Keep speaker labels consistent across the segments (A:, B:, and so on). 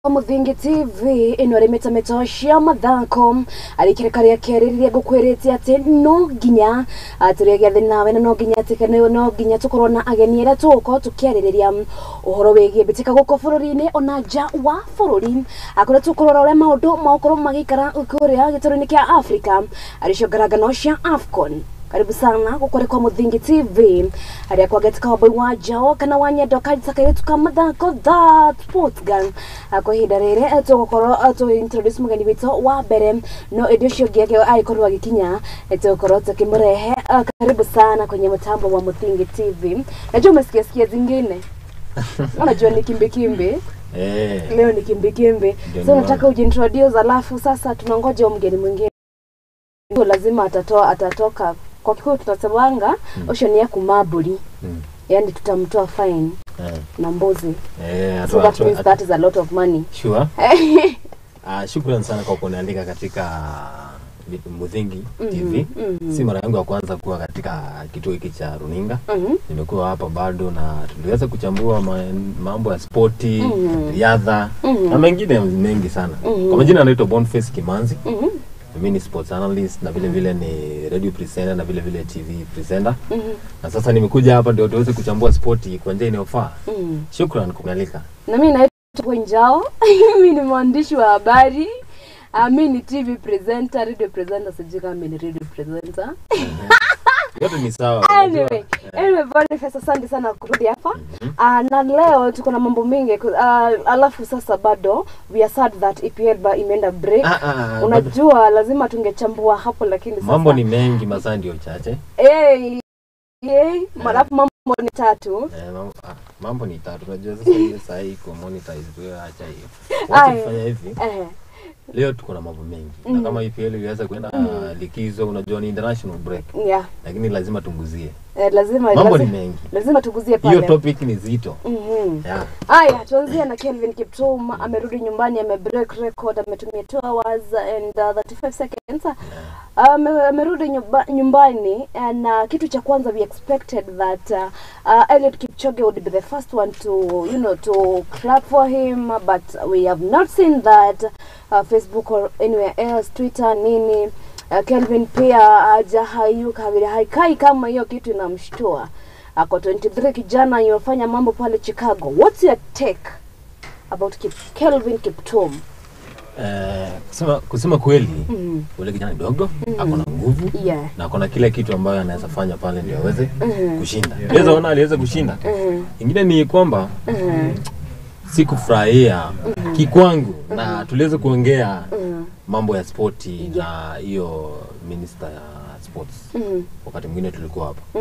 A: Muthingi TV ino remeta Mathako arikirekaria keriria gukwerete ati no ginya aturiage nawe no ginya tikane no ginya tukorwo na ageni era tuko tukiaririria uhoro wegie bitika guko bururi-ini ona ja wa bururi akora tukorora ure maundu makorwo magikara kuria gitoro-ini kia Africa aricio ngaragano cia AFCON. Karibu sana gukore kwa Muthingi TV. Aria kwa getika Wambui Njau kana wanyendo kaitaka yetu kama Mathako that sports gang. Kwa hinda rere tugukorwo tu introduce mugeni witu wa mbere no edio cio giake aikorwo agikinya tugukorwo tukimurehe. Karibu sana kwenye mtambo wa Muthingi TV. Najua umesikia zingine. Unajua ni kimbi. Leo ni kimbi. So nataka ujintroduce alafu sasa tunangoja mgeni mwingine. Lazima atatoka kwa kikuu tunasemanga ocean ya kumaburi. Yani tutamtoa fine na mbuzi. So that means that is a lot of money.
B: Sure. Shukrani sana kwa kuniandika katika Muthingi TV. Si mara yangu ya kwanza kuwa katika kituo hiki cha runinga. Nimekuwa hapa bado na tuliweza kuchambua mambo ya sporti, riadha na mengine mengi sana. Kwa majina anaitwa Boniface Kimanzi. Mimi ni sports analyst na vile vile ni radio presenter na vile vile TV presenter. Na sasa nimekuja hapa ndio tuweze kuchambua sporti kwa njia inayofaa. Shukrani kunialika.
A: Na mimi naitwa Wambui Njau. Mimi ni mwandishi wa habari. Mimi ni TV presenter, radio presenter, sijui kama mimi ni radio presenter.
B: Yote ni sawa.
A: Anyway, Boniface asante sana kurudi hapa. Na leo tuko na mambo mengi. Alafu sasa bado we are sad that EPL imeenda break. Unajua lazima tungechambua hapo lakini sasa
B: mambo ni mengi, masaa ndio chache.
A: Malafu mambo ni tatu.
B: Mambo ni tatu. Unajua sasa hiyo saa hii kwa monetize wewe acha hiyo. Wacha tufanye hivi. Leo tuko na mambo mengi. Na kama EPL iliweza kwenda likizo, unajua ni international break. Lakini lazima tunguzie.
A: Mambo
B: ni mengi.
A: Lazima tuguzie pale.
B: Hiyo topic ni zito.
A: Haya, tuanzie na Kelvin Kiptum. Amerudi nyumbani, amebreak record, ametumia 2 hours and 35 seconds. Amerudi nyumbani na kitu cha kwanza we expected that Eliud Kipchoge would be the first one to clap for him, but we have not seen that. Facebook or anywhere else, Twitter nini. Kelvin pia hajahayuka vile haikai kama hiyo kitu inamshtua. Ako 23 kijana yofanya mambo pale Chicago. What's your take about Kelvin Kiptum?
B: Kusema kweli, ule kijana dogo, ako na nguvu na ako na kila kitu ambayo anaweza fanya pale ndio aweze kushinda. Aliweza kushinda. Ingine ni kwamba sikufurahia kikwangu na tuliweza kuongea mambo ya sporti na hiyo minister ya sports. Wakati mwingine tulikuwa hapa.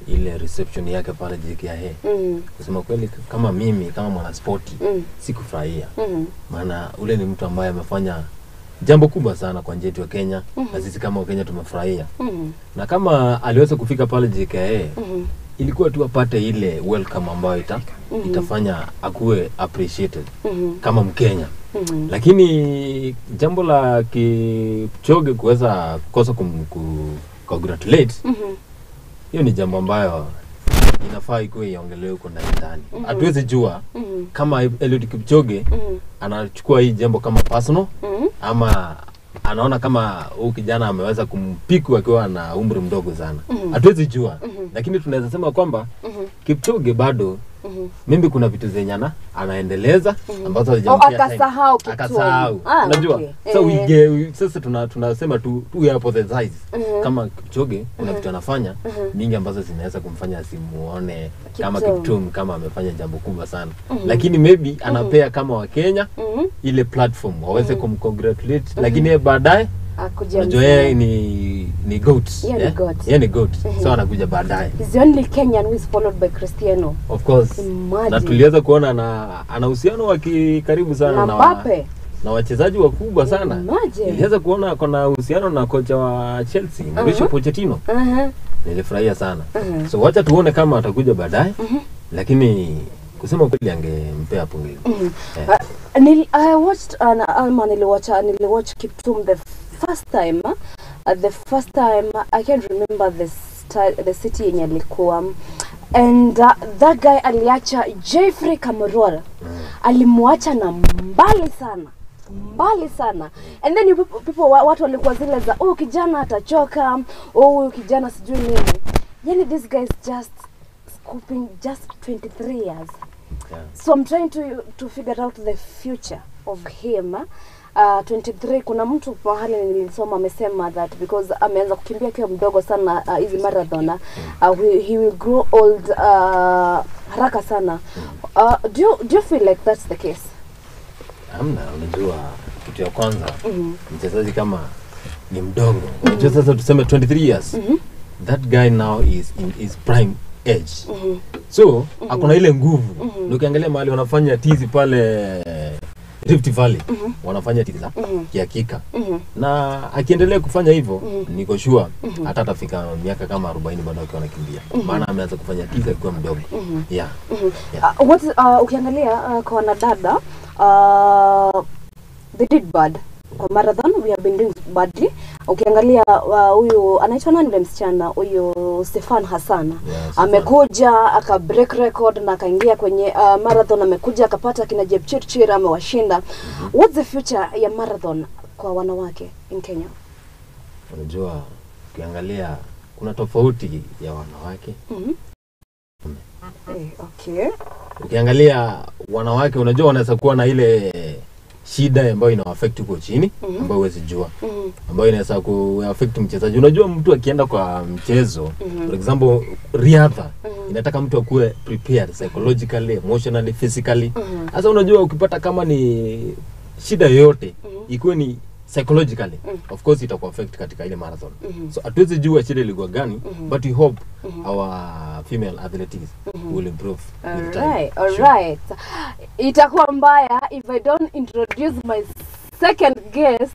B: Ile reception yake pale JKIA. Kusema kweli kama mimi kama mwana sporti sikufurahia. Maana ule ni mtu ambaye amefanya jambo kubwa sana kwa nchi yetu ya Kenya na sisi kama Wakenya tumefurahia. Na kama aliweza kufika pale JKIA ilikuwa tu apate ile welcome ambayo itafanya akuwe appreciated kama Mkenya. Lakini jambo la Kipchoge kuweza kukosa congratulate, hiyo ni jambo ambayo inafaa ikuwe iongelewe huko ndani. Hatuwezi jua kama Eliud Kipchoge anachukua hii jambo kama personal ama anaona kama huyu kijana ameweza kumpiku akiwa na umri mdogo sana. Hatuwezi jua. Lakini tunaweza sema kwamba Kipchoge bado mimi kuna vitu zenye anaendeleza ambazo akasahau. Unajua? Sasa tunasema tu hapo the size. Kama Kipchoge kuna vitu anafanya mingi ambazo zinaweza kumfanya asimuone kama Kiptum kama amefanya jambo kubwa sana. Lakini maybe anapea kama Wakenya ile platform waweze kumcongratulate, lakini baadaye unajua yeye ni goat. Yeye ni goat. So anakuja baadaye.
A: He's the only Kenyan who is followed by Cristiano.
B: Of course. Na tuliweza kuona ana uhusiano wa karibu sana na wachezaji wakubwa sana. Niliweza kuona kuna uhusiano na kocha wa Chelsea, Mauricio Pochettino. Nilifurahia sana. So wacha tuone kama atakuja baadaye. Lakini kusema kweli angempea pongezi.
A: Niliwatch Kiptum the first time. The first time I can't remember the city yenye alikuwa. And that guy aliacha Jeffrey Kamorora alimwacha na mbali sana. And then people watu walikuwa zile za kijana atachoka, kijana sijui nini. Yani this guy is just scooping just 23 years.
B: Yeah.
A: So I'm trying to figure out the future of him. 23, kuna mtu mahali nilisoma amesema that because ameanza kukimbia akiwa mdogo sana hizi marathon, he will grow old haraka sana. Do you feel like that's the case?
B: Unajua kitu ya kwanza mchezaji kama ni mdogo, unajua sasa tuseme 23 years, that guy now is in his prime age. So akona ile nguvu. Ukiangalia mahali wanafanya tizi pale Rift Valley, wanafanya tizi za kihakika. Na akiendelea kufanya hivyo, niko sure hata atafika miaka kama 40 bado akiwa anakimbia. Maana ameanza kufanya tizi akiwa mdogo. Yeah.
A: Ukiangalia kwa wanadada, they did bad. Kwa marathon we have been doing badly. Ukiangalia huyu anaitwa nani yule msichana, huyu Stefan Hassan, amekuja aka break record na akaingia kwenye marathon, amekuja akapata kina Jepchirchir amewashinda. What's the future ya marathon kwa wanawake in Kenya?
B: Unajua ukiangalia kuna tofauti ya wanawake.
A: Okay.
B: Ukiangalia wanawake unajua wanaweza kuwa na ile shida ambayo ina affect huko chini, ambayo huwezi jua, ambayo inaweza ku affect mchezaji. Unajua mtu akienda kwa mchezo, for example riadha, inataka mtu akue prepared psychologically, emotionally, physically. Sasa unajua ukipata kama ni shida yoyote, ikuwe ni psychologically, of course itaku affect katika ile marathon. So hatuwezi jua shida ilikuwa gani, but we hope our female athletes will improve with time.
A: Alright. Itakuwa mbaya if I don't introduce my second guest.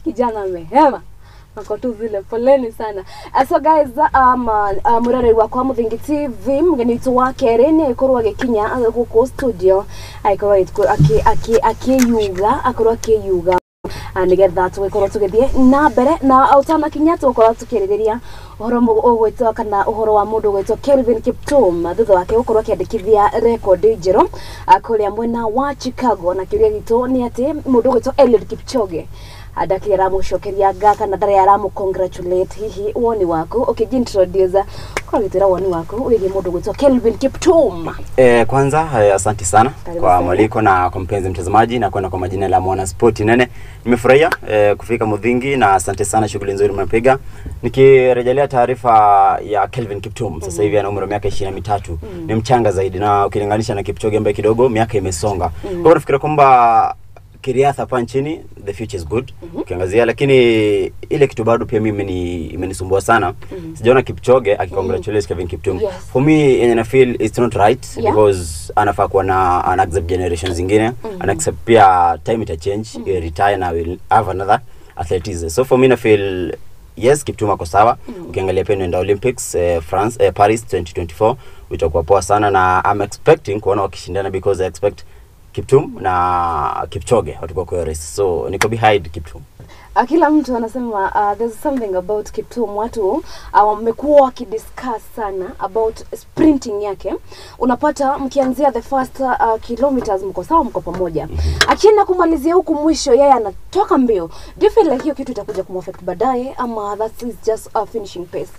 A: Kijana mehema. Nako tu vile, poleni sana. So guys, murare wako Muthingi TV, mgeni wetu wa kereni ikorwa agikinya guku studio, aikorwa akiyuga nigetha tugikorwo tugithie na mbere na utana kinya tugikorwo tukiriria uhoro ugwitwo kana uhoro wa mundu ugwitwo Kelvin Kiptum thutha wake gukorwo akiandikithia record njeru akuria mwena wa Chicago, na kiuria gitu ni ati mundu ugwitwo Eliud Kipchoge adakira mushokeria ngaka na ndare aramu congratulate. Hihi woni wako ukijintroduce kwa gitira woni wako wigi mundu gwitwa Kelvin Kiptum?
C: Kwanza asante sana kwa mwaliko na kwa mpenzi mtazamaji na kwenda kwa majina la Mwana Sport Nene. Nimefurahia kufika Muthingi na asante sana, shughuli nzuri mnapiga. Nikirejelea taarifa ya Kelvin Kiptum, sasa hivi ana umri wa miaka 23. Ni mchanga zaidi na ukilinganisha na Kipchoge ambaye kidogo miaka imesonga. Kwa hiyo nafikiri kwamba kiriatha hapa nchini the future is good ukiangazia, lakini ile kitu bado pia mimi imenisumbua sana. Sijaona Kipchoge akicongratulate Kelvin Kiptum. For me yenye na feel it's not right because anafaa kuwa na an accept generations zingine, an accept pia time ita change, retire na will have another athletics. So for me na feel yes, Kiptum ako sawa. Ukiangalia pia nenda Olympics Paris 2024 itakuwa poa sana, na I'm expecting kuona wakishindana because I expect Kiptum na Kipchoge watakuwa kwa race. So niko behind Kiptum.
A: Kila mtu anasema there's something about Kiptum. Watu wamekuwa wakidiscuss sana about sprinting yake. Unapata mkianzia the first kilometers mko sawa, mko pamoja. Akienda kumalizia huku mwisho yeye anatoka mbio. Do you feel like hiyo kitu itakuja kumaffect baadaye ama that is just a finishing pace?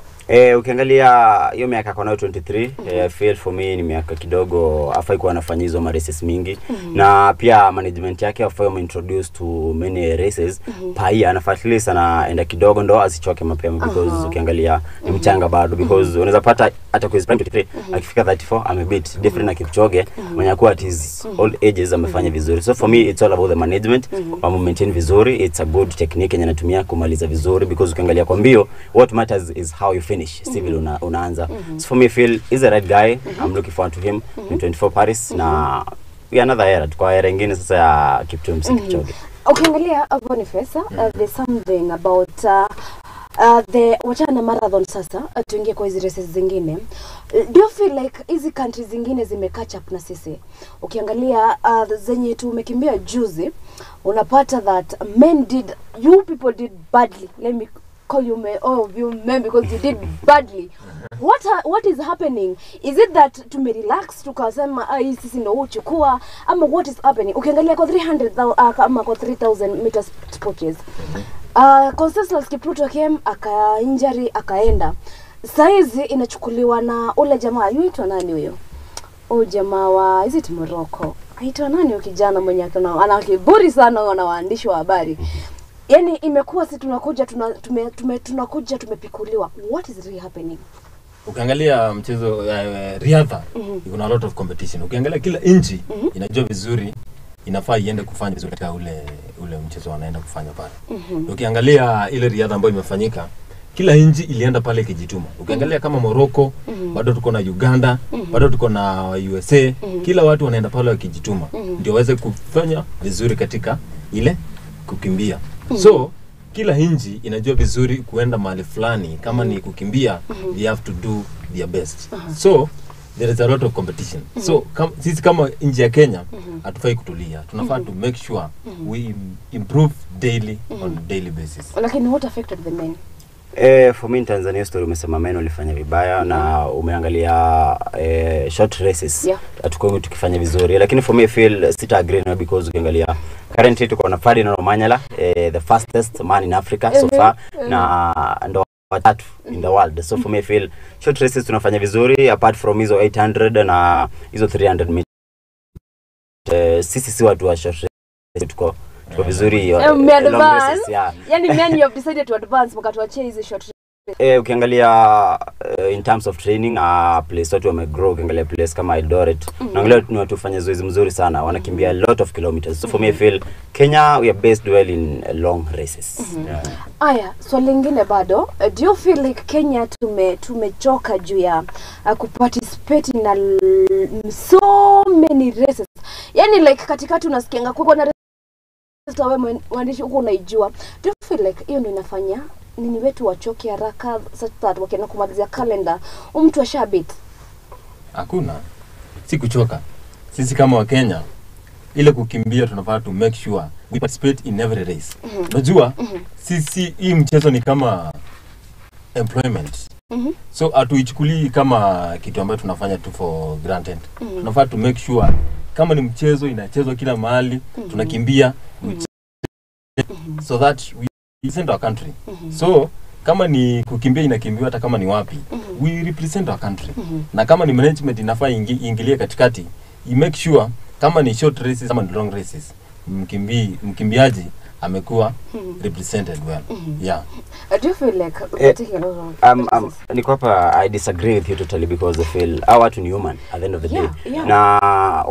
C: Ukiangalia hiyo miaka kwa 23, I feel for me ni miaka kidogo afai kuwa anafanya hizo races mingi, na pia management yake afai introduce to many races. Pai anafuatilia sana enda kidogo ndo asichoke mapema because ukiangalia ni mchanga bado, because unaweza pata hata kwa 23 akifika 34 amebit different na Kipchoge mwenye kwa at his old ages amefanya vizuri. So for me it's all about the management, maintain vizuri, it's a good technique yenye anatumia kumaliza vizuri, because ukiangalia kwa mbio what matters is how you finish. Civil unaanza. So for me I feel he's the right guy. I'm looking forward to him in 24 Paris na another era kwa era nyingine sasa ya Kiptum Kipchoge.
A: Ukiangalia Boniface, there's something about the wachana marathon sasa tuingie kwa hizi races zingine. Do you feel like hizi countries zingine zimecatch up na sisi? Ukiangalia zenye tumekimbia juzi, unapata that you people did badly. Let me call you men, all of you men, because you did badly. What is happening? Is it that to me relax tukasema sisi ndio uchukua ama what is happening? Ukiangalia kwa 300 ama kwa 3000 meters sports. Consensus Kipruto came injury akaenda. Saizi inachukuliwa na ule jamaa yuitwa nani huyo? Jamaa wa is it Morocco? Aitwa nani ukijana mwenye ana kiburi sana na waandishi wa habari. Yani imekuwa si tunakuja tumepikuliwa. What is really happening?
B: Ukiangalia mchezo riadha, kuna a lot of competition. Ukiangalia kila nchi inajua vizuri inafaa iende kufanya vizuri katika ule mchezo wanaenda kufanya pale. Ukiangalia ile riadha ambayo imefanyika, kila nchi ilienda pale kijituma. Ukiangalia kama Morocco, bado tuko na Uganda, bado tuko na USA, kila watu wanaenda pale wakijituma ndio waweze kufanya vizuri katika ile kukimbia. So kila nchi inajua vizuri kuenda mahali fulani, kama ni kukimbia they have to do their best. So there is a lot of competition. So sisi kama nchi ya Kenya hatufai kutulia. Tunafaa to make sure we improve daily on a daily basis.
A: Lakini what affected the men?
C: For me in Tanzania story umesema men walifanya vibaya na umeangalia short races hatuko tukifanya vizuri, lakini for me I feel sita agree na because ukiangalia currently tuko na Ferdinand Omanyala, the fastest man in Africa so far na ndo watatu in the world. So for me I feel short races tunafanya vizuri apart from hizo 800 na hizo 300 meters. Sisi si watu wa short races tuko vizuri long races,
A: yani men you have decided to advance mkatuachia hizi short races.
C: Ukiangalia in terms of training place watu wamegrow. Ukiangalia place kama Eldoret naangalia ni watu fanya zoezi mzuri sana, wanakimbia a lot of kilometers. So for me I feel Kenya we are based well in long races.
A: Aya, swali lingine bado, do you feel like Kenya tumechoka juu ya kuparticipate in so many races? Yani like katikati unasikianga kwa na races wewe mwandishi huko unaijua. Do you feel like hiyo ndio inafanya nini wetu wachoke haraka such that wakienda kumalizia calendar mtu ashabit?
B: Hakuna. Si kuchoka. Sisi kama wa Kenya ile kukimbia tunafaa to make sure we participate in every race. Unajua sisi hii mchezo ni kama employment. So hatuichukulii kama kitu ambacho tunafanya tu for granted. Tunafaa to make sure kama ni mchezo inachezwa kila mahali, tunakimbia so that we represent our country. So kama ni kukimbia inakimbiwa hata kama ni wapi, we represent our country. Na kama ni management inafaa ingilie katikati, you make sure kama ni short races kama ni long races, mkimbiaji amekuwa represented well.
A: Do you feel like taking a lot of
C: niko hapa I disagree with you totally because I feel our watu ni human at the end of the day. Na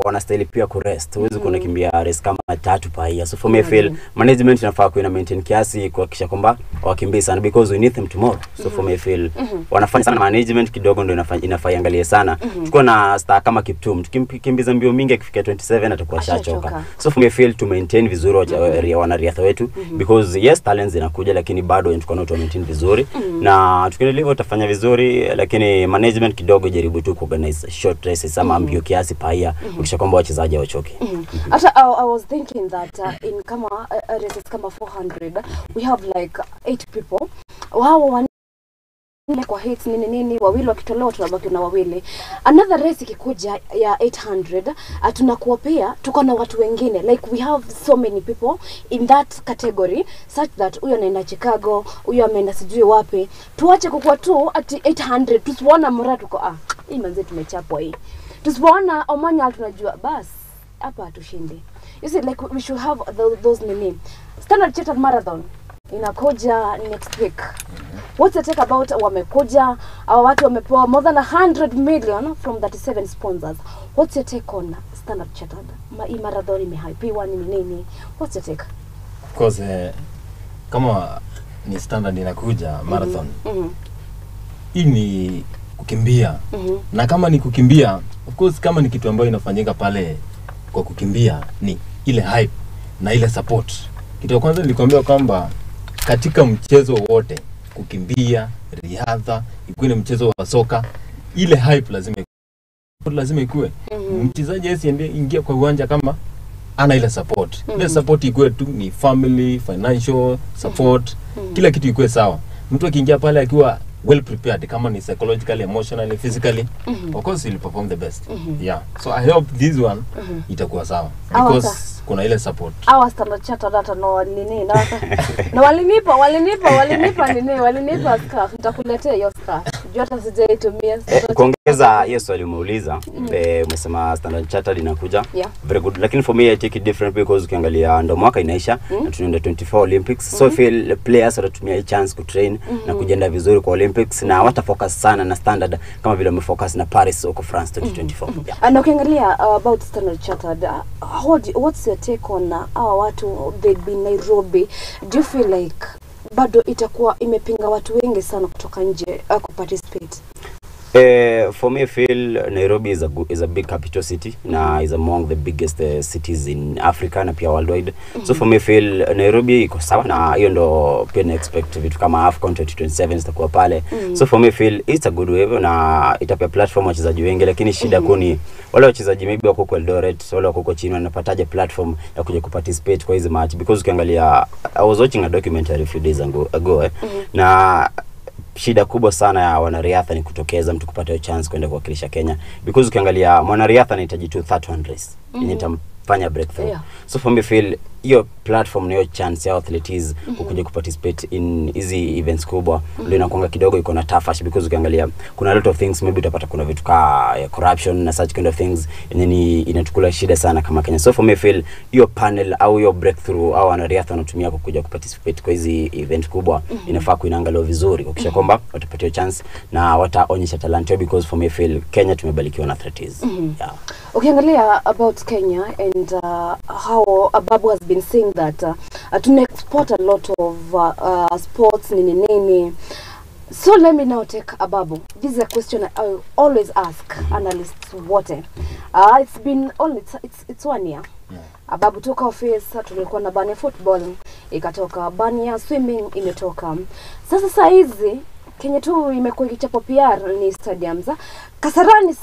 C: wanastahili pia ku rest. Huwezi kunakimbia race kama 3 pa year. So for me I feel management inafaa kuina maintain kiasi kuhakikisha kwamba wakimbie sana because we need them tomorrow. So for me I feel wanafanya sana management kidogo ndio inafaa iangalie sana. Tuko na star kama Kiptum, tukimbiza mbio mingi akifika 27 atakuwa shachoka. So for me I feel to maintain vizuri wanariadha wetu because yes talents zinakuja lakini bado tuko na maintain vizuri na tukiendelea utafanya vizuri, lakini management kidogo jaribu tu kuorganize short races ama mbio kiasi paia ukisha kwamba wachezaji wachoke.
A: Hata I was thinking that in kama races kama 400 we have like 8 people. Wow, kwa hits nini wawili wakitolewa tunabaki na wawili. Another race ikikuja ya 800 tunakuwa pia tuko na watu wengine, like we have so many people in that category such that huyo anaenda Chicago, huyo ameenda sijui wapi. Tuache kukua tu ati 800 tusiona mara tuko hii manze tumechapwa hii. Tusiona Omanyala tunajua bas hapa hatushinde. You see like we should have those nini. Standard Chartered Marathon inakuja next week. What's the take about wamekuja watu wamepewa more than 100 million from 37 sponsors. What's your take on Standard Chartered? Marathon imehypiwa nini? What's your take?
B: Because kama ni standard inakuja marathon. Hii ni kukimbia. Na kama ni kukimbia, of course kama ni kitu ambayo inafanyika pale kwa kukimbia ni ile hype na ile support. Kitu ya kwanza nilikwambia kwamba katika mchezo wote kukimbia, riadha, ikuwe ni mchezo wa soka, ile hype lazima ikuwe. Mchezaji ingia kwa uwanja kama ana ile support. Ile support ikuwe tu ni family, financial support, kila kitu ikuwe sawa. mtu akiingia pale akiwa well prepared, kama ni psychologically, emotionally, physically, of course he'll perform the best. Yeah, so I hope this one itakuwa sawa because kuna ile support.
A: Our Standard Chartered data no nini na walinipa scarf, nitakuletea hiyo scarf. Jota sijaitumia.
C: Kuongeza hiyo swali umeuliza, umesema Standard Chartered inakuja. Very good. Lakini for me I take it different because ukiangalia ndo mwaka inaisha na tunaenda 24 Olympics. So feel players watatumia hii chance ku train na kujiandaa vizuri kwa Olympics na wata focus sana na Standard kama vile wamefocus na Paris huko France 2024.
A: And ukiangalia about Standard Chartered, what's your take on watu they've been Nairobi? Do you feel like bado itakuwa imepinga watu wengi sana kutoka nje ku participate?
C: For me I feel Nairobi is a big capital city na is among the biggest cities in Africa na pia worldwide. So for me I feel Nairobi iko sawa na hiyo ndo pia na expect vitu kama AFCON 2027 zitakuwa pale. So for me I feel it's a good wave na itapea platform wachezaji wengi, lakini shida kuni wale wachezaji maybe wako kwa Eldoret, wale wako kwa chini wanapataje platform ya kuja kuparticipate kwa hizi match, because ukiangalia I was watching a documentary a few days ago na shida kubwa sana ya wanariadha ni kutokeza mtu kupata chance kwenda kuwakilisha Kenya, because ukiangalia mwanariadha anahitaji tu 31 race yenye itamfanya breakthrough. So for me feel hiyo platform na hiyo chance ya athletes kuja kuparticipate in hizi events kubwa ndio inakuanga kidogo iko na tough, because ukiangalia kuna a lot of things maybe utapata kuna vitu ka corruption na such kind of things yenye inatukula shida sana kama Kenya. So for me feel hiyo panel au hiyo breakthrough au wanariadha wanatumia kuja kuparticipate kwa hizi event kubwa inafaa kuinaangaliwa vizuri ukisha kwamba watapata chance na wataonyesha talent, because for me feel Kenya tumebarikiwa na athletes.
A: Ukiangalia about Kenya and how Ababu has been saying that to export a lot of sports nini. So let me now take Ababu. This is a question I always ask analysts wote. It's been only it's 1 year. Ababu toka office tulikuwa na bani football, ikatoka bani ya swimming imetoka. Sasa hizi Kenya tu imekuwa ikichapo PR ni stadiums. Kasarani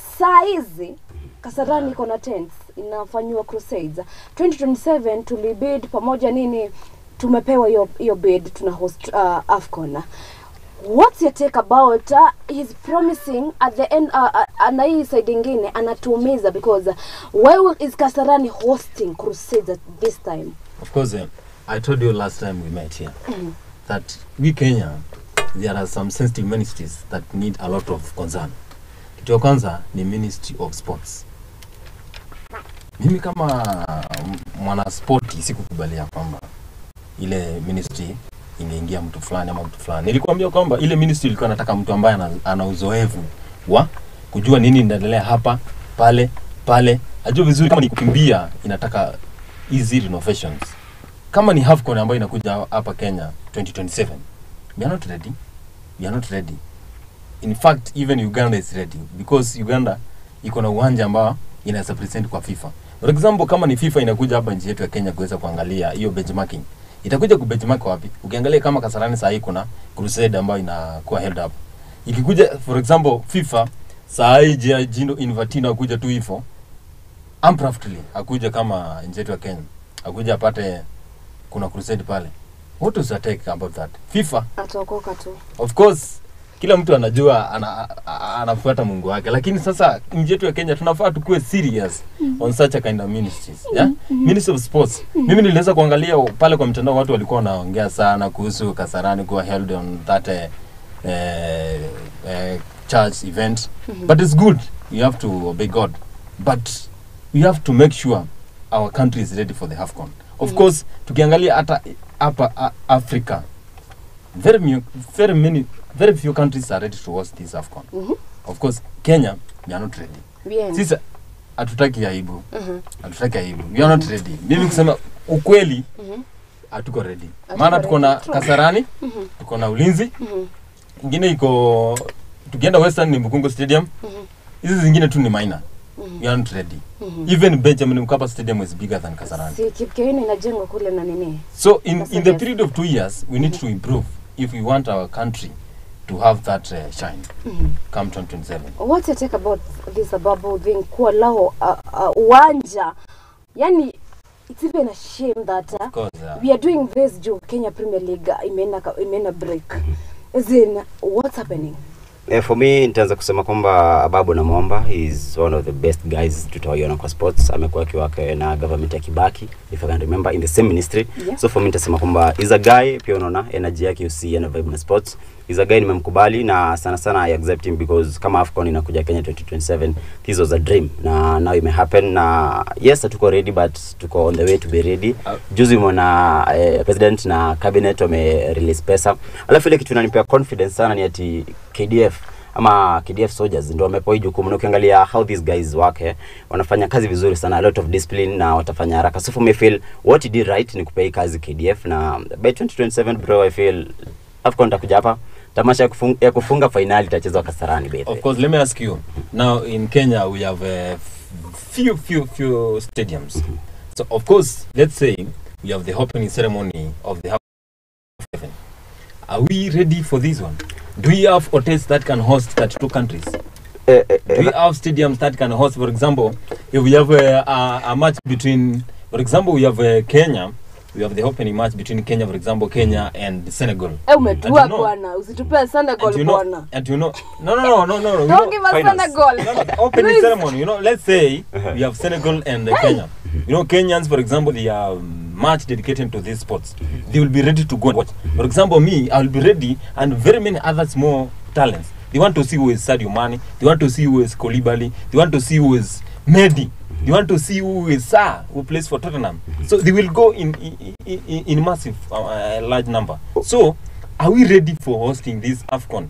A: hizi Kasarani iko na tents inafanywa crusades 2027 tulibid pamoja nini, tumepewa hiyo bid, tuna host AFCON. What's your take about he's promising at the end na hii side nyingine anatuumiza, because why is Kasarani hosting crusades at this time?
B: Of course, I told you last time we met here that we Kenya, there are some sensitive ministries that need a lot of concern. Kitu ya kwanza ni Ministry of Sports. Mimi kama mwana sporti sikukubalia kwamba ile ministry ingeingia mtu fulani ama mtu fulani. Nilikwambia kwamba ile ministry ilikuwa nataka mtu ambaye ana uzoefu wa kujua nini inaendelea hapa pale. Ajue vizuri kama ni kukimbia inataka easy renovations. Kama ni AFCON ambayo inakuja hapa Kenya 2027. We are not ready. In fact, even Uganda is ready, because Uganda iko na uwanja ambao inaweza present kwa FIFA. For example, kama ni FIFA inakuja hapa nchi yetu ya Kenya kuweza kuangalia hiyo benchmarking, itakuja kubenchmark wapi? Ukiangalia kama Kasarani sasa hii kuna crusade ambayo inakuwa held up. Ikikuja for example FIFA saa hii Jino Infantino akuja tu hivyo unprofitably, akuja kama nchi yetu ya Kenya, akuja apate kuna crusade pale. What does that take about that? FIFA
A: ataokoka tu. Of
B: course kila mtu anajua anafuata Mungu wake, lakini sasa nchi yetu ya Kenya tunafaa tukue serious on such a kind of ministries. Ministry of Sports. Mimi niliweza kuangalia pale kwa mtandao watu walikuwa wanaongea sana kuhusu Kasarani kuwa held on that church event. But it's good. You have to obey God. But we have to make sure our country is ready for the AFCON. Of course, tukiangalia hapa Africa, very few countries are ready to host this AFCON. Of course, Kenya, we are not ready. Sisi hatutaki aibu. We are not ready. Mimi kusema ukweli, hatuko ready. Maana tuko na Kasarani, tuko na Ulinzi. Ingine iko tukienda Western ni Bukungu Stadium. Hizi zingine tu ni minor. We are not ready. Even Benjamin Mkapa Stadium is bigger than Kasarani.
A: Si Kipkeini inajengwa kule na nini?
B: So in the period of 2 years, we need to improve if we want our country to have that shine come 2027.
A: What's your take about this Ababu being kuwa lao uwanja? Yani it's even a shame that we are doing this juu Kenya Premier League imena break. As in, what's happening?
C: For me nitaanza kusema kwamba Ababu na Mwamba is one of the best guys tutawaiona kwa sports. Amekuwa akiwake na government ya Kibaki, if I can remember, in the same ministry. Yeah. So for me nitasema kwamba is a guy, pia unaona energy yake you see ana vibe na sports. Is a guy nimemkubali na sana sana I accept him because kama AFCON inakuja Kenya 2027, this was a dream na now it may happen. Na yes tuko ready but tuko on the way to be ready. Juzi mwana president na cabinet wame release pesa. Alafu ile kitu inanipea confidence sana ni ati KDF ama KDF soldiers ndio wamepewa jukumu. Ukiangalia how these guys work, wanafanya kazi vizuri sana, a lot of discipline na watafanya haraka. So for me feel what he did right ni kupea kazi KDF na by 2027 bro I feel AFCON takuja hapa. Tamasha ya kufunga finali itachezwa Kasarani baby.
B: Of course, let me ask you. Now in Kenya we have few stadiums. So of course, let's say we have the opening ceremony of the heaven. Are we ready for this one? Do we have hotels that can host 32 countries? Do we have stadiums that can host, for example, if we have a match between, for example, we have Kenya, we have the opening match between Kenya, for example, Kenya and Senegal.
A: Umetua bwana, usitupe Senegal bwana.
B: And you know, no.
A: Don't give us Senegal.
B: No, opening ceremony, you know, let's say we have Senegal and Kenya. You know, Kenyans, for example, they are much dedicated to these sports. They will be ready to go and watch. For example, me, I will be ready, and very many other small talents. They want to see who is Sadio Mane. They want to see who is Koulibaly. They want to see who is Mehdi. They want to see who is Sa, who plays for Tottenham. So they will go in massive, large number. So, are we ready for hosting this AFCON?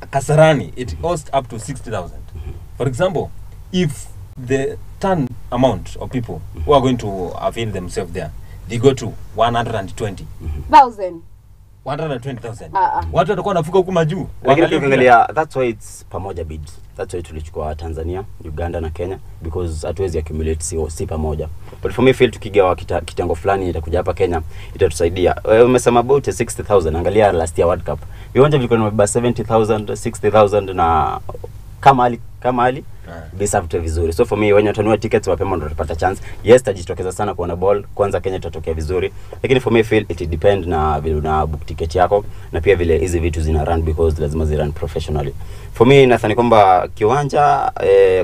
B: Kasarani, it hosts up to 60,000. For example, if the turn amount of people who are going to avail themselves there, they go to 120,000. 120,000. Watu watakuwa wanafuka huko majuu.
C: Lakini ukiangalia that's why it's pamoja bid. That's why tulichukua Tanzania, Uganda na Kenya because hatuwezi accumulate si pamoja. But for me feel tukigawa kitengo fulani itakuja hapa Kenya itatusaidia. Umesema about 60,000. Angalia last year World Cup. Viwanja vilikuwa ni 70,000, 60,000 na kama ali bisafute vizuri. So for me when utanunua tickets mapema ndio utapata chance. Yes tajitokeza sana kuona ball, kwanza Kenya tutatokea vizuri. Lakini for me feel it depend na vile una book ticket yako na pia vile hizi vitu zina run because lazima zi run professionally. For me nadhani kwamba kiwanja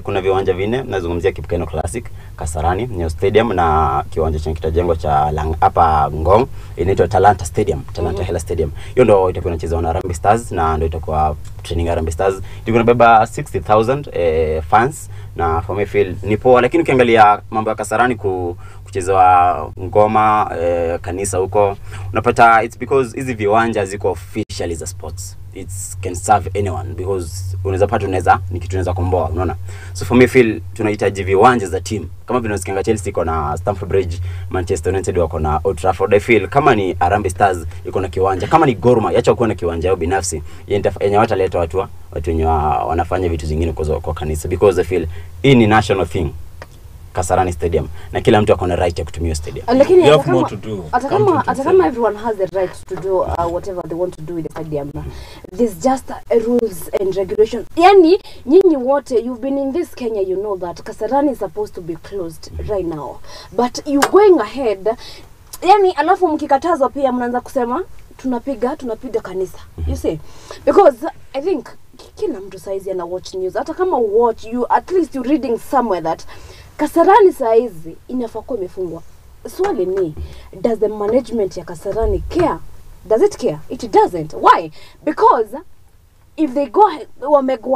C: kuna viwanja vinne, nazungumzia Kipkeno Classic, Kasarani, Nyayo Stadium na kiwanja cha kitajengwa cha hapa Ngong inaitwa Talanta Stadium, Talanta Hela Stadium. Hiyo ndio itakuwa inachezwa na Harambee Stars na ndio itakuwa training Harambee Stars. Itakuwa inabeba 60,000 fans na for me feel ni poa. Lakini ukiangalia mambo ya Kasarani kuchezewa ngoma kanisa huko unapata it's because hizi viwanja ziko officially za sports. It can serve anyone because unaweza pata ni kitu unaweza komboa, unaona. So for me feel tunahitaji viwanja za team. Kama vile unasikia Chelsea iko na Stamford Bridge, Manchester United wako na Old Trafford. I feel kama ni Harambee Stars iko na kiwanja, kama ni Gor Mahia acha kuwa na kiwanja yao binafsi. Yenye wataleta watu wenye wanafanya vitu zingine kwa kanisa because I feel hii ni national thing. Kasarani Stadium na kila mtu akona right ya kutumia stadium.
A: Lakini hata kama everyone has the right to do whatever they want to do with the stadium, there's just rules and regulations. Yani nyinyi wote you've been in this Kenya, you know that Kasarani is supposed to be closed right now, but you going ahead. Yani alafu mkikatazwa pia mnaanza kusema tunapiga kanisa. You see, because I think kila mtu saizi ana watch news. Hata kama watch, you at least you reading somewhere that Kasarani saizi inafaa kuwa imefungwa. Swali ni, does the management ya Kasarani care? Does it care? It doesn't. Why? Because if they go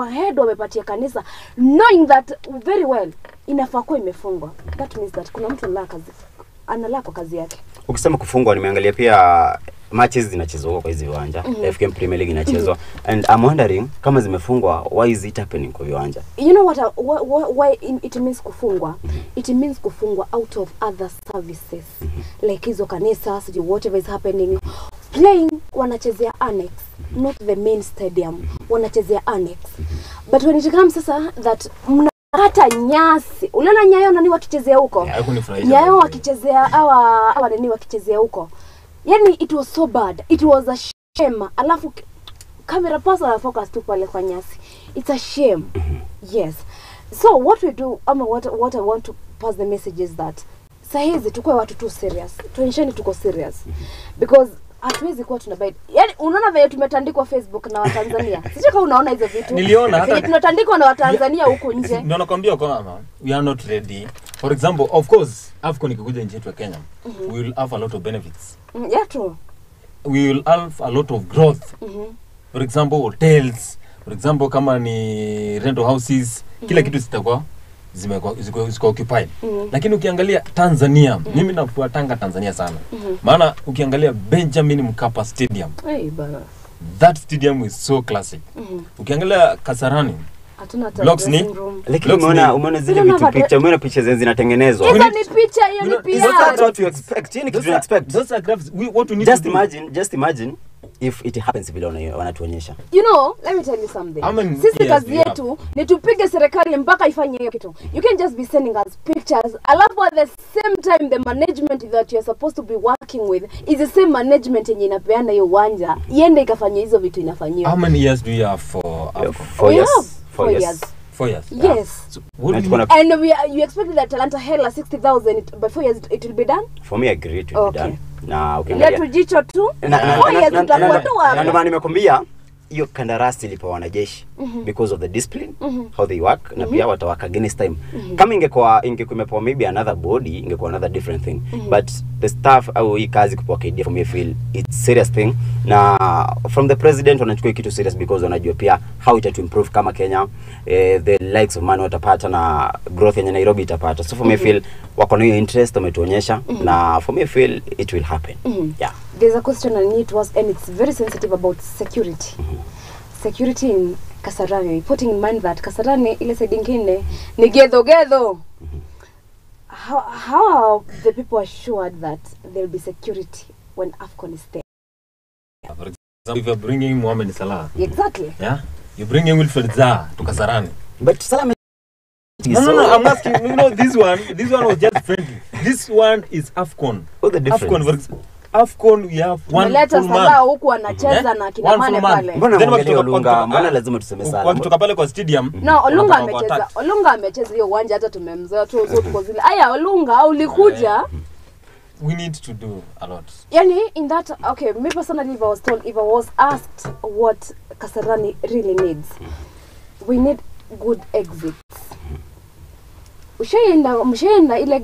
A: ahead wamepatia kanisa knowing that very well inafaa kuwa imefungwa, that means that kuna mtu analala kwa kazi yake.
C: Ukisema kufungwa nimeangalia pia matches zinachezwa kwa hizo viwanja. FKM Premier League inachezwa and I'm wondering kama zimefungwa, why is it happening kwa viwanja?
A: You know why it means kufungwa? It means kufungwa out of other services. Like hizo kanisa, whatever is happening, playing wanachezea annex, not the main stadium, wanachezea annex. But when it comes sasa that hata nyasi, uliona Nyayo nani wakichezea huko? Nyayo wakichezea hawa nani wakichezea huko? Yani it was so bad. It was a shame. Alafu camera person na focus tu pale kwa nyasi. It's a shame. Yes. So what we do, what I want to pass the message is that sahizi tukue watu tu serious. Tuonyesheni tuko serious. Because hatuwezi kuwa tunabait. Yaani unaona vile tumetandikwa Facebook na Watanzania. Sijui kama unaona hizo vitu.
B: Niliona hata
A: tunatandikwa na Watanzania huko nje.
B: Ndio nakwambia kama we are not ready. For example, of course, AFCON ikikuja nchi yetu ya Kenya, we will have a lot of benefits.
A: Yeah, true.
B: We will have a lot of growth. For example, hotels, for example kama ni rental houses, kila kitu zitakuwa ziko occupied. Lakini ukiangalia Tanzania, mimi nafuatanga Tanzania sana. Maana ukiangalia Benjamin Mkapa Stadium.
A: Bana.
B: That stadium is so classic. Ukiangalia Kasarani,
A: hatuna
B: blocks ni
C: lakini umeona zile vitu picture, umeona picha zinatengenezwa.
A: Hizo ni picha, hiyo ni pia.
C: That's what you expect. Yini kitu expect.
B: Those are graphs. What we need
C: just imagine if it happens vile wanatuonyesha.
A: You know, let me tell you something. Sisi kazi yetu ni tupige serikali mpaka ifanye hiyo kitu. You can just be sending us pictures. Alafu at the same time the management that you are supposed to be working with is the same management yenye inapeana hiyo uwanja. Iende ikafanya hizo vitu inafanywa.
B: How many years do you have for
C: 4 years?
A: 4 years.
B: 4 years.
A: Yes.
B: So what do
A: and you expected that Talanta Hela 60,000 by 4 years it will be done?
C: For me I agree it will be done. Na
A: ukiangalia tujicho tu. 4 years tutakuwa tu hapo.
C: Ndio maana nimekwambia hiyo kandarasi ilipo wanajeshi because of the discipline, how they work, na pia watawaka against time. Kama ingekuwa imepewa maybe another body, ingekuwa another different thing. But the staff au hii kazi kupewa KD for me feel it's serious thing. Na from the president wanachukua kitu serious because wanajua pia how it to improve kama Kenya, the likes of man watapata na growth yenye Nairobi itapata. So for me feel wako na hiyo interest wametuonyesha, na for me feel it will happen. Yeah.
A: There's a question on it was, and it's very sensitive about security. Security in Kasarani, putting in mind that Kasarani ile side nyingine ni gedho. How are the people assured that there'll be security when AFCON is there?
B: For example, if you're bringing Mohamed Salah.
A: Exactly.
B: Yeah? You're bringing Wilfred Zaha to Kasarani.
C: But Salah
B: No, I'm asking, you know, this one was just friendly. This one is AFCON.
C: What the difference?
B: AFCON we have one full
A: Salah huku anacheza na kina Mane pale.
C: Mbona lazima tuseme Salah?
B: Wakitoka pale kwa stadium.
A: No, Olunga amecheza hiyo uwanja hata tumemzoea tu zote kwa zile. Aya, Olunga ulikuja.
B: We need to do a lot.
A: Yani in that, okay, me personally if I was asked what Kasarani really needs, we need good exits. Mshaenda ile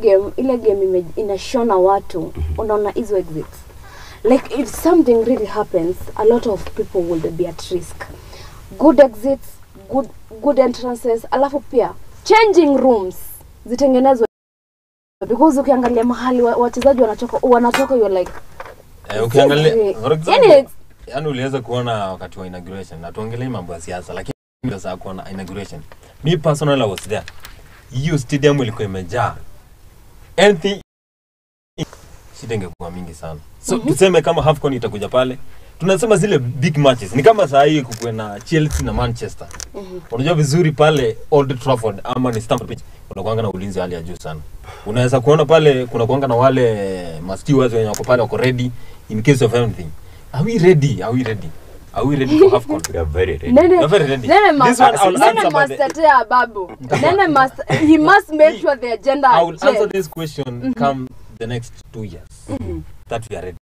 A: game inashona watu, unaona hizo exits. Like if something really happens, a lot of people will be at risk. Good exits, good entrances, alafu pia changing rooms zitengenezwe, because ukiangalia mahali wachezaji wanatoka you're like
B: ukiangalia for example yani uliweza kuona wakati wa inauguration, na tuongelee mambo ya siasa, lakini sasa kuona inauguration, me personally I was there. Hiyo stadium ilikuwa imejaa. Anything shida ingekuwa mingi sana. So tuseme kama AFCON itakuja pale, tunasema zile big matches ni kama saa hii kukuwe na Chelsea na Manchester. Unajua vizuri pale Old Trafford ama ni Stamford Bridge unakuanga na ulinzi hali ya juu sana. Unaweza kuona pale kuna kuanga na wale stewards wenye wako pale wako ready in case of anything. Are we ready? Are we ready for AFCON?
C: We are very ready.
A: We are
B: very ready.
A: This one he must make sure the agenda.
B: I will answer this question come the next 2 years. That we are ready.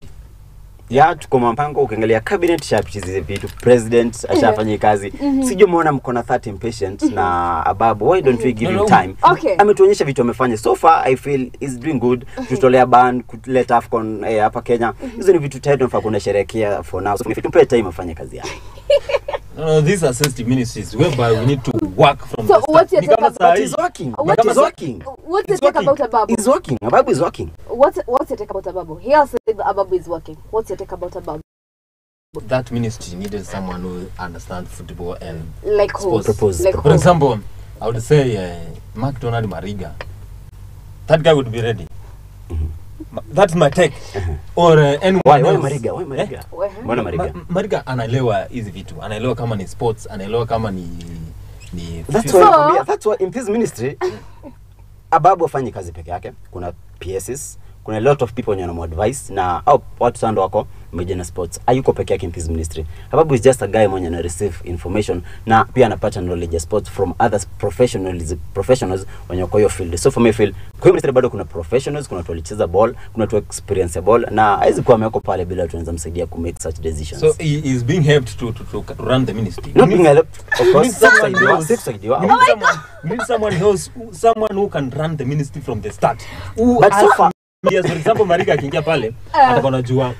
C: Ya tuko mpango, ukiangalia cabinet shapitishe vitu, president ashafanya kazi. Sijui muona mko na 30 impatient na Ababu, why don't we give him time? Ametuonyesha vitu amefanya so far. I feel is doing good. Tutolea ban kuleta AFCON hapa Kenya. Hizo ni vitu tayari tunafaa kunasherehekea for now. So if tumpe time afanye kazi yake.
B: No, these are sensitive ministries whereby we need to work from
A: so what's your take about
C: is working?
A: What's your take about Ababu?
C: He's working. Ababu is working.
A: What's your take about Ababu? He also said that Ababu is working. What's your take about Ababu?
B: That ministry needed someone who understands football and
A: like
B: sports.
A: Like
B: for example, I would say McDonald Mariga. That guy would be ready. That's my take. Or anyone
C: why Mariga? Why Mariga? Mbona Mariga?
B: Mariga anaelewa hizi vitu. Anaelewa kama ni sports, anaelewa kama ni
C: that's why in this ministry Ababu afanye kazi peke yake. Kuna PSs, kuna a lot of people wenye wana advice na watu sando wako Major Sports hayuko peke yake in this ministry. Hababu is just a guy mwenye na receive information na pia anapata knowledge ya sports from other professionals wenye kwa hiyo field. So for me feel kwa hiyo ministry bado kuna professionals, kuna watu walicheza ball, kuna watu experience ball na haizi kuwa ameko pale bila tunaweza msaidia ku make such decisions.
B: So he is being helped to run the ministry.
C: Not being helped, of course.
B: Someone who can run the ministry from the start.
C: But so far,
B: yes, for example, Mariga akiingia pale, atakuwa anajua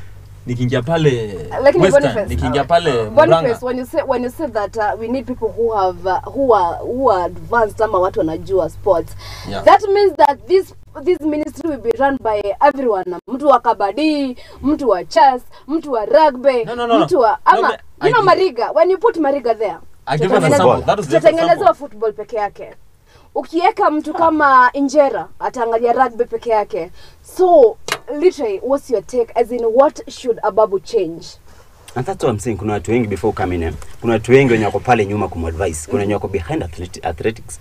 B: nikiingia pale Western, nikiingia pale Murang'a.
A: When you say that we need people who have who are advanced ama watu wanajua sports. Yeah. That means that this ministry will be run by everyone. Mtu wa kabadi, mtu wa chess, mtu wa rugby, mtu wa ama you know Mariga, when you put Mariga there.
B: I give an example. That is just
A: example. Football peke yake. Ukiweka mtu kama Injera ataangalia rugby peke yake. So literally what's your take as in what should Ababu change?
C: And that's what I'm saying. Kuna watu wengi before coming in. Kuna watu wengi wenye wako pale nyuma kumadvise. Kuna wenye wako behind athletics.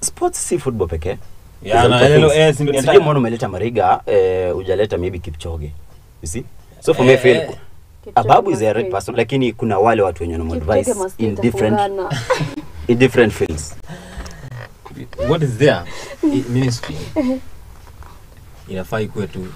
C: Sports si football peke.
B: Yeah, na hello
C: sijui mbona umeleta Mariga, hujaleta maybe Kipchoge. You see? So for me feel Ababu is a right person, lakini kuna wale watu wenye wana advice in different fields.
B: What is there? Ministry. Inafaa ikuwe tu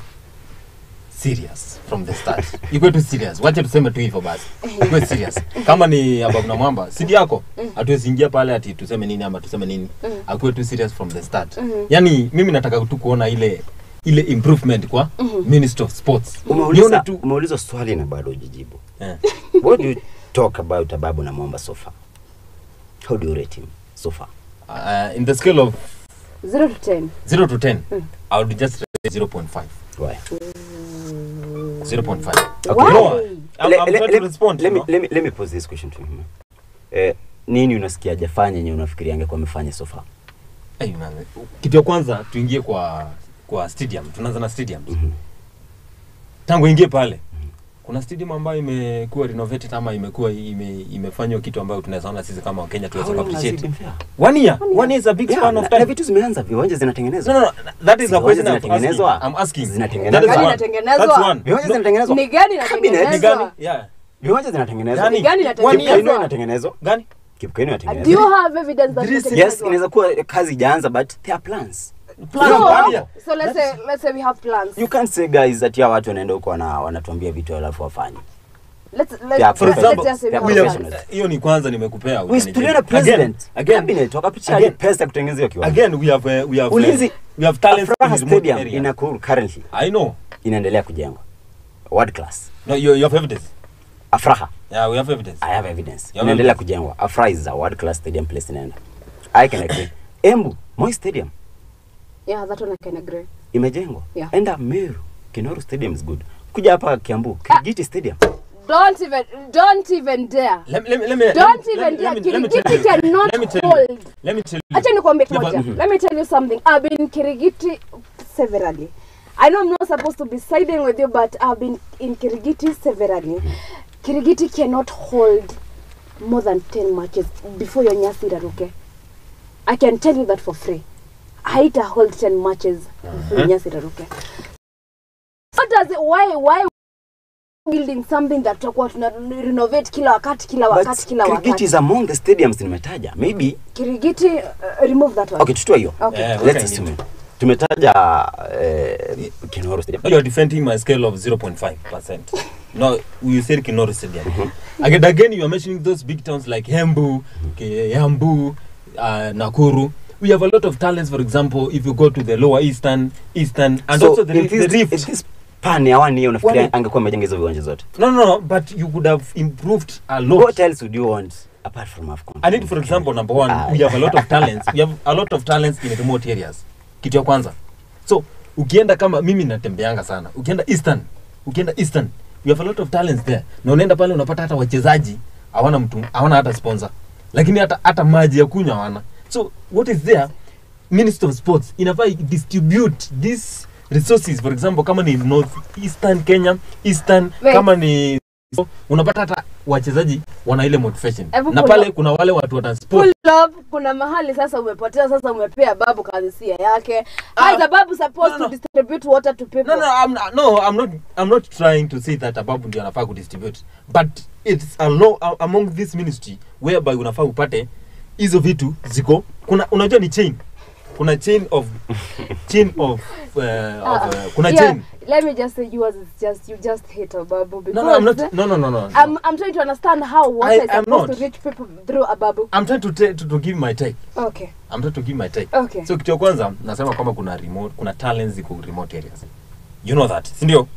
B: serious from the start. Ikuwe tu serious. Wacha tuseme tu hivyo basi. Ikuwe serious. Kama ni Ababu na Mwamba, sidi yako. Hatuwezi ingia pale ati tuseme nini ama tuseme nini. Akuwe tu serious from the start. Yani mimi nataka tu kuona ile improvement kwa Minister of Sports.
C: Umeuliza swali na bado hujijibu. What do you talk about Ababu na Mwamba so far? How do you rate him so far?
B: In the scale of
A: 0 to 10.
B: 0 to 10. I would just rate 0.5.
C: Why?
B: 0.5.
C: Okay.
A: Why?
B: No, I'm going to respond.
C: Let me pose this question to him. Nini unasikia hajafanya yenye unafikiria angekuwa amefanya so far?
B: Kitu ya kwanza tuingie kwa stadium. Tunaanza na stadium. Tangu ingie pale. Kuna stadium ambayo imekuwa renovated ama imekuwa imefanywa kitu ambayo tunaweza ona sisi kama Kenya tuweza appreciate. One year is a big span of time.
C: Na vitu zimeanza, viwanja zinatengenezwa.
B: No, that is a question I'm asking. Zinatengenezwa.
C: Viwanja zinatengenezwa.
A: Ni gani inatengenezwa?
B: Yeah.
C: Viwanja zinatengenezwa.
A: Ni gani
C: inatengenezwa?
B: Gani?
C: Kipkeni inatengenezwa.
A: Do you have evidence that
C: Yes, inaweza kuwa kazi ijaanza but there are plans.
A: So let's say we have plans.
C: You can't say guys that ya watu wanaenda huko wanatuambia vitu alafu wafanye.
A: For example,
B: hiyo ni kwanza nimekupea.
C: We studied a president. Cabinet wakapitia pesa kutengenezea kiwanja.
B: Again we have talents
C: in stadium in Nakuru currently.
B: I know.
C: Inaendelea kujengwa. World class.
B: No, you have evidence.
C: Afraha.
B: Yeah, we have evidence.
C: I have evidence. Inaendelea kujengwa. Afraha is a world class stadium place inaenda. I can agree. Embu, Moi Stadium.
A: Yeah, that one I can agree.
C: Imejengwa.
A: Yeah.
C: Enda Meru, Kinoru Stadium is good. Kuja hapa Kiambu, Kirigiti Stadium.
A: Don't even dare.
B: Let me tell you.
A: Acha nikwambie moja. Let me tell you something. I've been Kirigiti severally. I know I'm not supposed to be siding with you, but I've been in Kirigiti severally. Kirigiti cannot hold more than 10 matches before your Nyasi Raruke. I can tell you that for free. Haita hold 10 matches before Nyasi Raruke. What does it, why building something that tutakuwa tuna renovate kila wakati.
C: Kirigiti is among the stadiums nimetaja. Maybe
A: Kirigiti remove that one.
C: Okay, tutoe hiyo.
A: Okay.
C: Let's assume. Tumetaja Kinoru Stadium.
B: You are defending my scale of 0.5%. No, you said Kinoru Stadium. Again, you are mentioning those big towns like Embu, Yambu, Nakuru. We have a lot of talents. For example, if you go to the lower eastern, and so also the rift.
C: This pan ya wani unafikiria angekuwa amejenga hizo viwanja zote.
B: No, but you could have improved a lot.
C: What else would you want apart from AFCON?
B: I need, for example, number one, we have a lot of talents. We have a lot of talents in remote areas. Kitu ya kwanza. So, ukienda kama mimi natembeanga sana. Ukienda eastern, we have a lot of talents there. Na unaenda pale unapata hata wachezaji hawana hata sponsor. Lakini hata maji ya kunywa hawana. So, what is there? Minister of Sports inafaa distribute these resources. For example, kama ni northeastern Kenya, eastern, kama ni So unapata hata wachezaji wana ile motivation. Na
A: pull
B: pale
A: up.
B: kuna wale watu watasport.
A: Pull up, kuna mahali sasa umepotea, sasa umepea babu kazi si yake. How is the babu supposed to distribute water to people?
B: I'm not trying to say that babu ndio anafaa ku distribute, but it's a law among this ministry whereby unafaa upate hizo vitu ziko. Unajua ni chain. Kuna chain of kuna chain.
A: Let me just say you just hate a babu because
B: No, I'm not. No.
A: I'm trying to understand how water is supposed to reach people through a babu.
B: I'm trying to give my take.
A: Okay.
B: I'm trying to give my take.
A: Okay.
B: So kitu ya kwanza nasema kama kuna talents ziko remote areas. You know that, si ndio?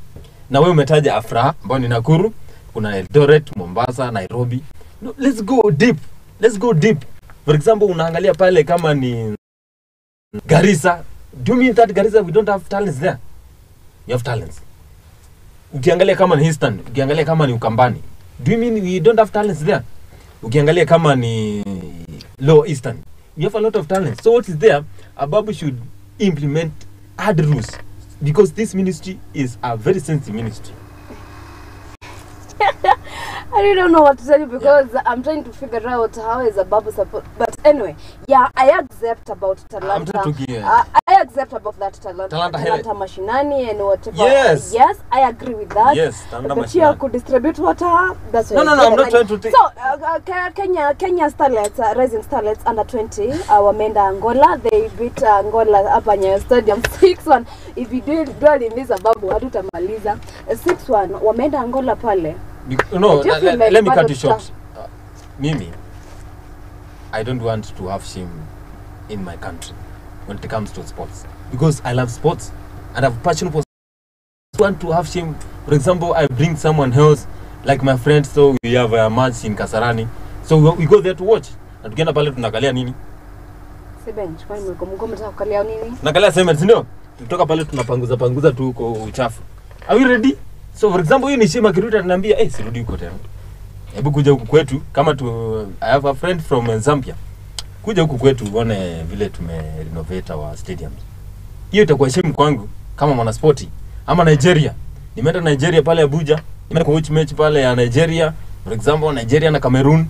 B: Na wewe umetaja Afra ambao ni Nakuru, kuna Eldoret, Mombasa, Nairobi. No, let's go deep. For example, unaangalia pale kama ni Garissa. Do you mean that Garissa we don't have talents there? You have talents. Ukiangalia kama ni Eastern, ukiangalia kama ni Ukambani. Do you mean we don't have talents there? Ukiangalia kama ni Low Eastern, you have a lot of talents. So what is there? Ababu should implement hard rules because this ministry is a very sensitive ministry.
A: I really don't know what to tell you because I'm trying to figure out how is a babu support. But anyway, yeah, I accept about Talanta. I accept about that Talanta Mashinani and whatever.
B: Yes,
A: I agree with that.
B: Yes,
A: but here could distribute water. That's
B: no, I'm not trying to take.
A: So Kenya Starlets, Rising Starlets under 20, wameenda Angola. They beat Angola hapa Nyayo Stadium 6-1. If you do in this babu hatutamaliza 6-1. Wameenda Angola pale.
B: No, let me cut you short. Mimi, I don't want to have shame in my country when it comes to sports because I love sports and I have passion for sports. I want to have shame. For example, I bring someone else like my friend, so we have a match in Kasarani, so we go there to watch. Na tukienda pale tunakalia nini?
A: Si bench, kwani mko mtaka kukalia nini?
B: Tunakalia cement, ndio? Tutoka pale tunapanguza tu huko uchafu. Are we ready? So for example, hii ni shima kiruta ananiambia, sirudi huko tena. Hebu kuja huku kwetu kama I have a friend from Zambia. Kuja huku kwetu uone vile tumerenovate our stadiums. Hiyo itakuwa shame kwangu kama mwana sporti. Ama Nigeria. Nimeenda Nigeria pale Abuja, nimeenda coach match pale ya Nigeria, for example Nigeria na Cameroon.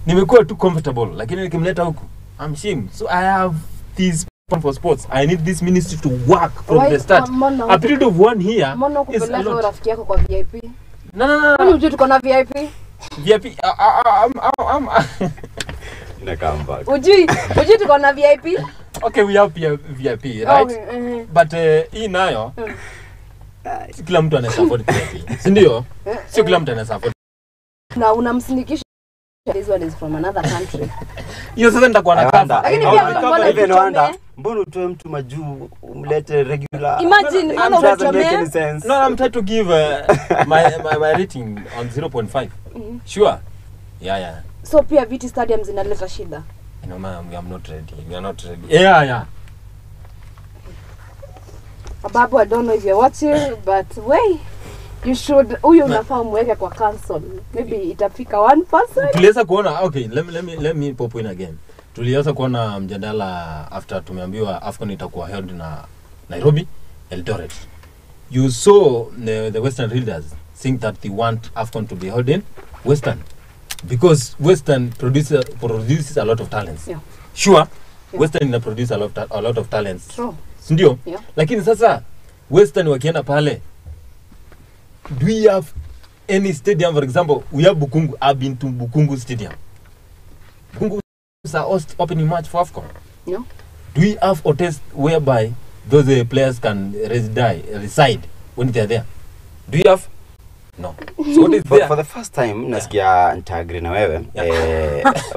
B: Nimekuwa too comfortable, lakini nikimleta huku I'm shame. So I have this for sports. I need this ministry to work from the start. A period of 1 year is a lot.
A: Rafiki yako kwa VIP.
B: No.
A: Kwani unajua tuko na VIP?
B: VIP
C: na kamba.
A: Uji tuko na VIP?
B: Okay, we have VIP, right?
A: Okay,
B: But hii nayo si kila mtu anaweza afford VIP. Si ndio? Sio kila mtu anaweza afford.
A: Na unamsindikisha this one is from another country.
B: Hiyo sasa nitakuwa na cover.
A: Lakini pia
C: mbona utoe mtu majuu umlete regular?
A: Imagine mbona utoe.
B: No, I'm trying to give my rating on 0.5. Sure. Yeah.
A: So pia VT Stadium zinaleta shida.
B: No, ma'am, we are not ready. Yeah.
A: Babu, I don't know if you're watching, but you should unafaa mweke kwa council. Maybe itafika 1%.
B: Tuliweza kuona, okay, let me pop in again. Tuliweza kuona mjadala after tumeambiwa AFCON itakuwa held na Nairobi, Eldoret. You saw the Western leaders think that they want AFCON to be held in Western because Western produces a lot of talents.
A: Yeah.
B: Sure. Yeah. Western produce a lot of talents.
A: True.
B: Ndio?
A: Yeah.
B: Lakini sasa Western wakienda pale, do we have any stadium? For example, we have Bukungu. I've been to Bukungu Stadium. Bukungu is a host opening match for AFCON.
A: No.
B: Do we have hotels whereby those players can reside when they're there? Do you have? No. So what is there?
C: For the first time, nasikia nitaagree na wewe.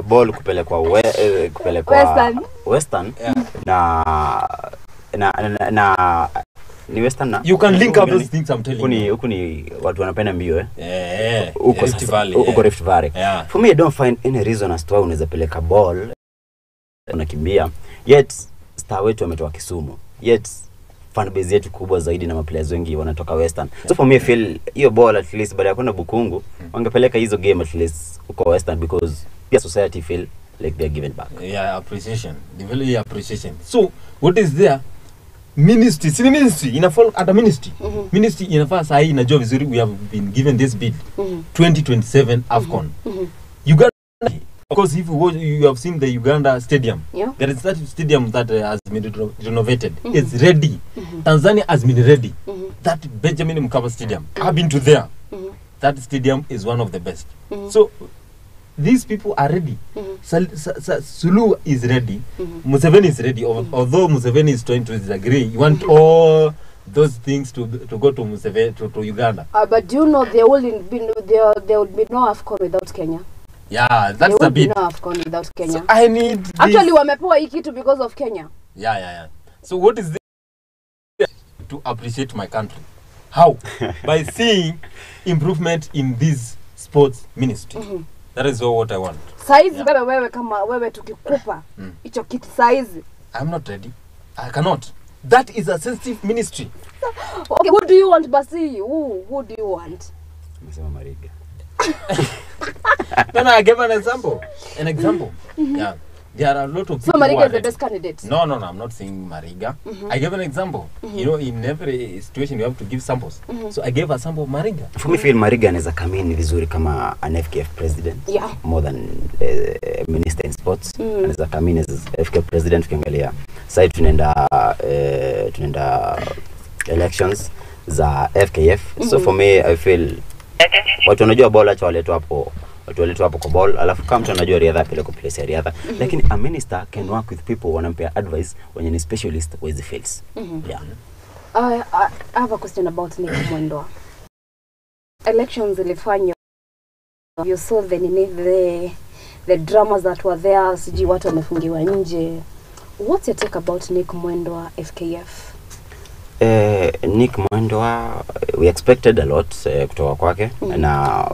C: Ball kupelekwa Western. Na ni Western na
B: you can link up those things I'm telling you.
C: Huku ni watu wanapenda mbio
B: Huko Rift Valley.
C: Huko Rift Valley.
B: Yeah.
C: For me, I don't find any reason as to why unaweza peleka ball unakimbia. Yet star wetu ametoka Kisumu. Yet fan base yetu kubwa zaidi na maplayers wengi wanatoka Western. So for me, I feel hiyo ball at least baada ya kwenda Bukungu wangepeleka hizo game at least huko Western because the society feel like they are given back.
B: Yeah, appreciation. The value appreciation. So what is there? ministry inafall under ministry. Ministry inafaa saa hii inajua vizuri we have been given this bid 2027 AFCON. Uganda, because if you have seen the Uganda stadium, there is that stadium that has been renovated. It's ready. Tanzania has been ready. That Benjamin Mkapa stadium, I've been to there. That stadium is one of the best. So these people are ready. Sulu is ready. Museveni is ready. Although Museveni is trying to disagree, you want all those things to go to Museveni to Uganda.
A: But do you know there will be no AFCON without Kenya?
B: Yeah, that's the bit.
A: No AFCON without Kenya.
B: So I need this.
A: Actually, wamepewa hii kitu because of Kenya.
B: Yeah. So what is this to appreciate my country? How? By seeing improvement in this sports ministry. That is all what I want.
A: Saizi wewe kama wewe tukikupa hicho kitu saizi.
B: I'm not ready. I cannot. That is a sensitive ministry.
A: Okay, who do you want Basi? Who do you want?
C: Nasema Mariga.
B: No, I gave an example. Yeah. There are a lot of people.
A: So Mariga is the best candidate.
B: No, I'm not saying Mariga. I gave an example. You know, in every situation you have to give samples. So I gave a sample of Mariga.
C: For me, feel Mariga anaweza come in vizuri kama an FKF president.
A: Yeah.
C: More than a minister in sports. Anaweza come in as FKF president ukiangalia. Sasa tunaenda elections za FKF. So for me, I feel watu wanajua ball acha waletwa hapo. Watu waletwa hapo kwa ball, alafu kama mtu anajua riadha pele kwa place ya riadha. Lakini a minister can work with people wanampea advice when ni specialist with the fields. Yeah.
A: I have a question about Nick Mwendwa. Elections ilifanywa. You saw the dramas that were there, siji watu wamefungiwa nje. What's your take about Nick Mwendwa FKF?
C: Nick Mwendwa, we expected a lot kutoka kwake na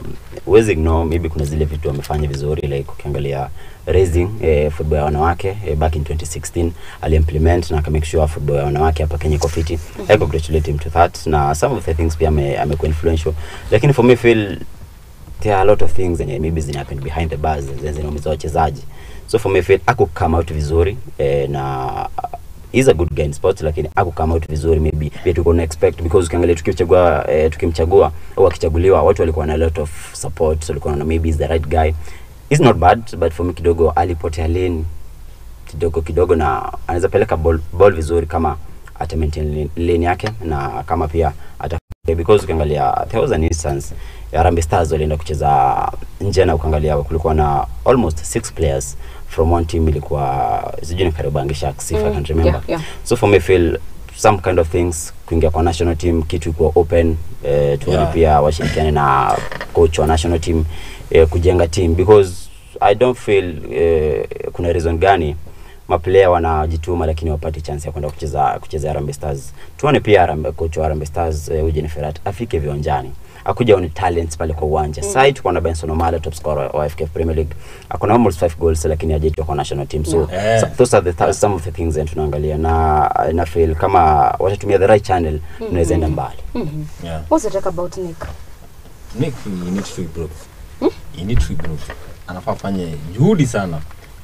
C: huwezi ignore maybe kuna zile vitu wamefanya vizuri like ukiangalia raising football ya wanawake back in 2016 ali-implement na make sure football ya wanawake hapa Kenya iko fiti. I congratulate him to that na some of the things pia amekuwa influential, lakini for me feel there are a lot of things and maybe zina happen behind the bars zinaumiza wachezaji. So for me feel aku come out vizuri na he's a good guy in sports, lakini aku come out vizuri maybe pia tuko na expect because ukiangalia tukimchagua au akichaguliwa watu walikuwa na a lot of support, so walikuwa na maybe is the right guy. He's not bad, but for me kidogo alipotea lane kidogo na anaweza peleka ball vizuri kama ata maintain lane yake na kama pia ata because ukiangalia there was an instance ya Harambee Stars walienda kucheza nje na ukiangalia kulikuwa na almost 6 players from one team ilikuwa sijui Kariobangi Sharks if I can remember. Yeah. So for me feel some kind of things kuingia kwa national team kitu iko open tuone pia washirikiane na coach wa national team kujenga team because I don't feel kuna reason gani maplayer wanajituma lakini wapati chance ya kwenda kucheza Harambee Stars. Tuone pia coach wa Harambee Stars Jennifer afike viwanjani. Akuja on talents pale kwa uwanja. Sasa tuko na Benson Omala top scorer wa FKF Premier League. Akona almost 5 goals lakini hajaitwa kwa national team. So those are some of the things that tunaangalia na feel kama watatumia the right channel tunaweza enda mbali.
A: What's your take about Nick?
B: Nick you need to improve. You need to improve. Anafaa fanye juhudi sana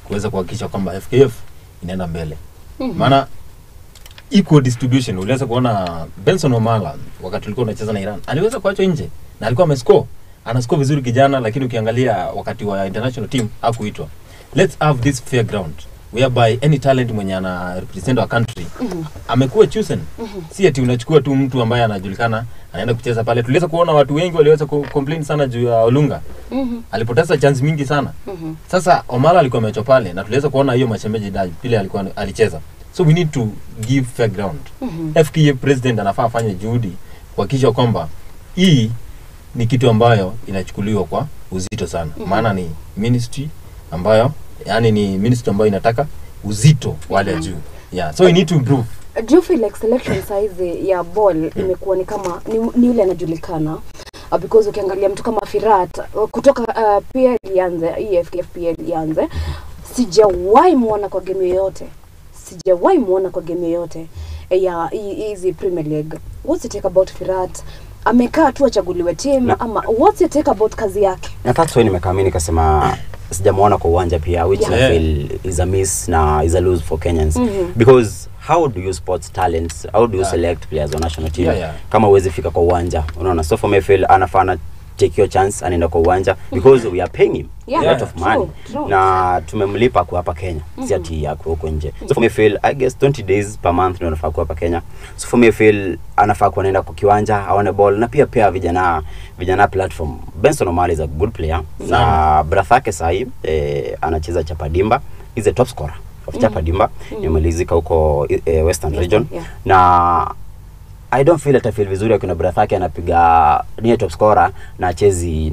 B: kuweza kuhakikisha kwamba FKF inaenda mbele. Maana equal distribution uliweza kuona Benson Omala wakati alikuwa anacheza na Iran aliweza kuachwa nje na alikuwa amescore, anascore vizuri kijana, lakini ukiangalia wakati wa international team hakuitwa. Let's have this fair ground whereby any talent mwenye ana represent our country amekuwa chosen. Si ati unachukua tu mtu ambaye anajulikana anaenda kucheza pale. Tuliweza kuona watu wengi waliweza complain sana juu ya Olunga. Alipoteza chance mingi sana. Sasa Omala alikuwa ameachwa pale na tuliweza kuona hiyo mashemeji daji pile alikuwa alicheza. So we need to give fair ground. FKF president anafaa afanye juhudi kuhakikisha kwamba hii ni kitu ambayo inachukuliwa kwa uzito sana. Maana ni ministry ambayo ni ministry ambayo inataka uzito wale juu. Yeah, so we need to improve.
A: Do you feel like selection size ya ball imekuwa ni kama ni ile anajulikana? Because ukiangalia mtu kama Firat kutoka PL ianze, FKF PL ianze, sijawahi muona kwa game yoyote. Ya hizi Premier League. What's your take about Firat? Amekaa tu achaguliwe team ama what's your take about kazi yake?
C: Na that's why nimekamini kasema sijamuona kwa uwanja pia which I feel is a miss na is a lose for Kenyans because how do you spot talents, how do you select players on national team kama uwezi fika kwa uwanja, unaona? So for me feel anafana take your chance anaenda kwa uwanja because we are paying him a lot of money.
A: True.
C: Na tumemlipa kwa hapa Kenya, si ati ya huko nje. So for me feel I guess 20 days per month ndio anafaa kwa hapa Kenya. So for me feel anafaa kuenda kwa kiwanja aone ball, na pia vijana platform. Benson Omari is a good player. Na Brathake sahi anacheza Chapadimba, is a top scorer of Chapadimba. Nimelizika huko Western region. Na I don't feel vizuri akina Brathake anapiga ni top scorer na chezi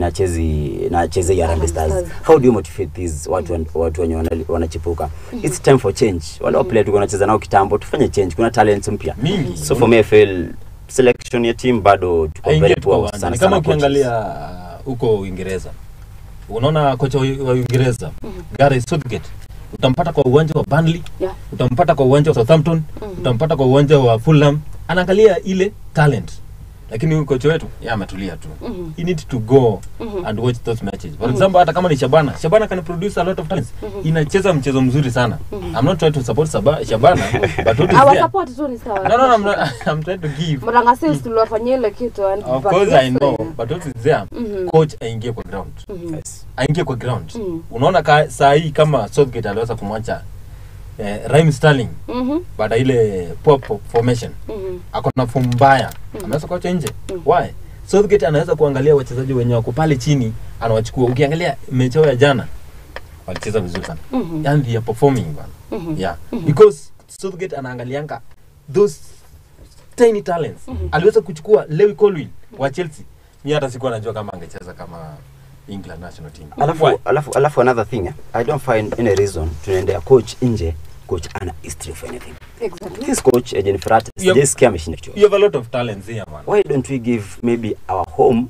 C: ya Harambee Stars. How do you motivate these watu wenye wanachipuka? It's time for change. Wale player tuko tunacheza nao kitambo, tufanye change. Kuna talents mpya. So for me I feel selection ya team bado tuko very poor sana.
B: Kama ukiangalia huko Uingereza, unaona kocha wa Uingereza Gareth Southgate, utampata kwa uwanja wa Burnley, utampata kwa uwanja wa Southampton, utampata kwa uwanja wa Fulham, anaangalia ile talent. Lakini huyu kocha wetu ametulia tu. He need to go and watch those matches. For example, hata kama ni Shabana can produce a lot of talents. Inacheza mchezo mzuri sana. I'm not trying to support Shabana, but what is there?
A: Our support tu ni sawa.
B: No, I'm trying to give.
A: Mranga sales tuliwafanyia ile kitu and
B: of course I know, but what is there? Coach aingie kwa ground.
C: Yes.
B: Aingie kwa ground. Unaona saa hii kama Southgate aliweza kumwacha Raheem Sterling baada ile poor formation, akona form mbaya, anaweza kuacha nje. Why? Southgate anaweza kuangalia wachezaji wenye wako pale chini, anawachukua. Ukiangalia mechi ya jana walicheza vizuri sana, and they are performing bana. Because Southgate anaangalianga those tiny talents. Aliweza kuchukua Lewy Colwill wa Chelsea. Mimi hata sikuwa najua kama angecheza kama England national team.
C: Alafu another thing, I don't find any reason tunaendea coach nje, coach ana history for anything.
A: Exactly.
C: This coach Eden Frat just scam machine.
B: You have a lot of talents here, man.
C: Why don't we give maybe our home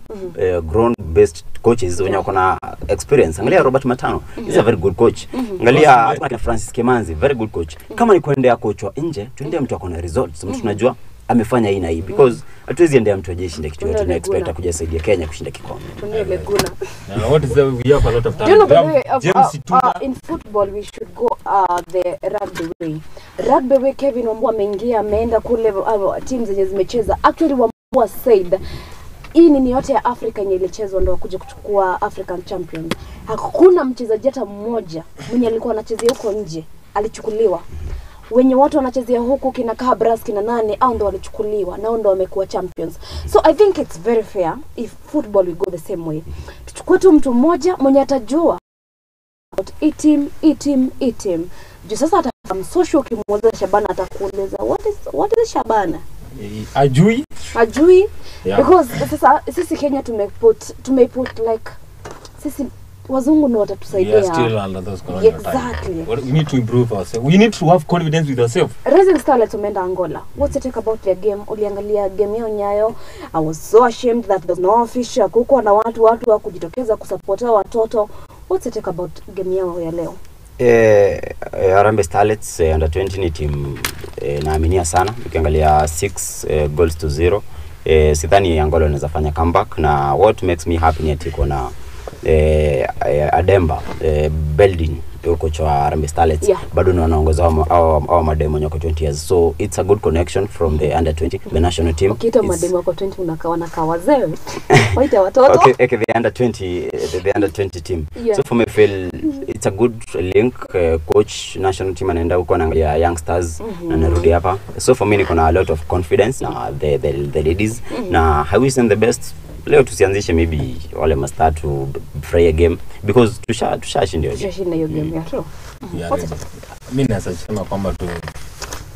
C: grown based coaches wenye wako na experience? Angalia Robert Matano, he's a very good coach. Angalia Francis Kemanzi, very good coach. Kama ni kuendea coach wa nje, tuendea mtu akona results, mtu tunajua amefanya hii na hii, because hatuwezi endea mtu ajeshinda kitu yote, tuna expect akuja saidia Kenya kushinda kikombe.
A: Leguna.
B: Now what is that? We have a lot of talent.
A: In football we should go the rugby way. Rugby way, Kevin Wambui ameingia, ameenda kule teams zenye zimecheza. Actually Wambui said hii ni yote ya Afrika yenye ilichezwa ndio kuja kuchukua African champions. Hakuna mchezaji hata mmoja mwenye alikuwa anachezea huko nje alichukuliwa. Wenye watu wanachezea huku kina Kabras kina nane au ndo walichukuliwa nao ndo wamekuwa champions. So I think it's very fair if football we go the same way. Tuchukue tu mtu mmoja mwenye atajua team. Juu sasa hata social kimuuliza Shabana atakuuliza what is Shabana?
B: Ajui?
A: Because sasa sisi Kenya tumeput like sisi wazungu ndio watatusaidia.
B: We are still under those colonial
A: Exactly.
B: We need to improve ourselves. We need to have confidence with ourselves.
A: Rising Starlets umeenda Angola. What's your take about their game? Uliangalia game yao Nyayo. I was so ashamed that there's no official. Kuko na watu wa kujitokeza kusupport watoto. What's your take about game yao ya leo?
C: Harambee Starlets under 20 ni team naaminia sana. Ukiangalia 6 goals to 0. Sidhani Angola inaweza fanya comeback, na what makes me happy ni ati kuna Ademba Beldin coach wa Harambee Starlets bado ni wanaongoza au mademo wako 20 years, so it's a good connection from the under 20 the national team.
A: Ukita mademo wako 20 unakaa wazee waita watoto.
C: Okay, the under 20 team. So for me feel it's a good link, coach national team anaenda huko anaangalia youngsters na narudi hapa. So for me niko na a lot of confidence na the ladies na I wish them the best. Leo tusianzishe maybe wale mastatu free game because tushashinda
A: hiyo game ya tu.
B: Mimi nasema kwamba tu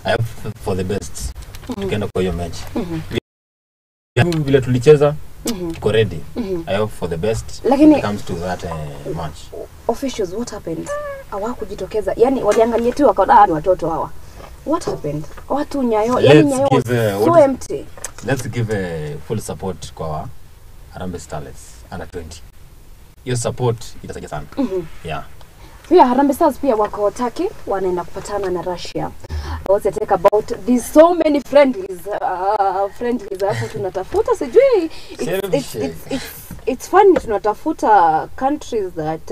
B: I hope for the best. Tukienda kwa hiyo match. Vile tulicheza tuko ready. I hope for the best when it comes to that match.
A: Officials, what happened? Hawakujitokeza. Yaani waliangalia tu wakaona watoto hawa. What happened? Watu Nyayo, yani Nyayo so empty.
B: Let's give a full support kwa Harambee Starlets under 20. Your support itasaidia sana.
A: Pia Harambee Stars pia wako Turkey, wanaenda kupatana na Russia. What's your take about these so many friendlies hapo tunatafuta sijui it's funny tunatafuta countries that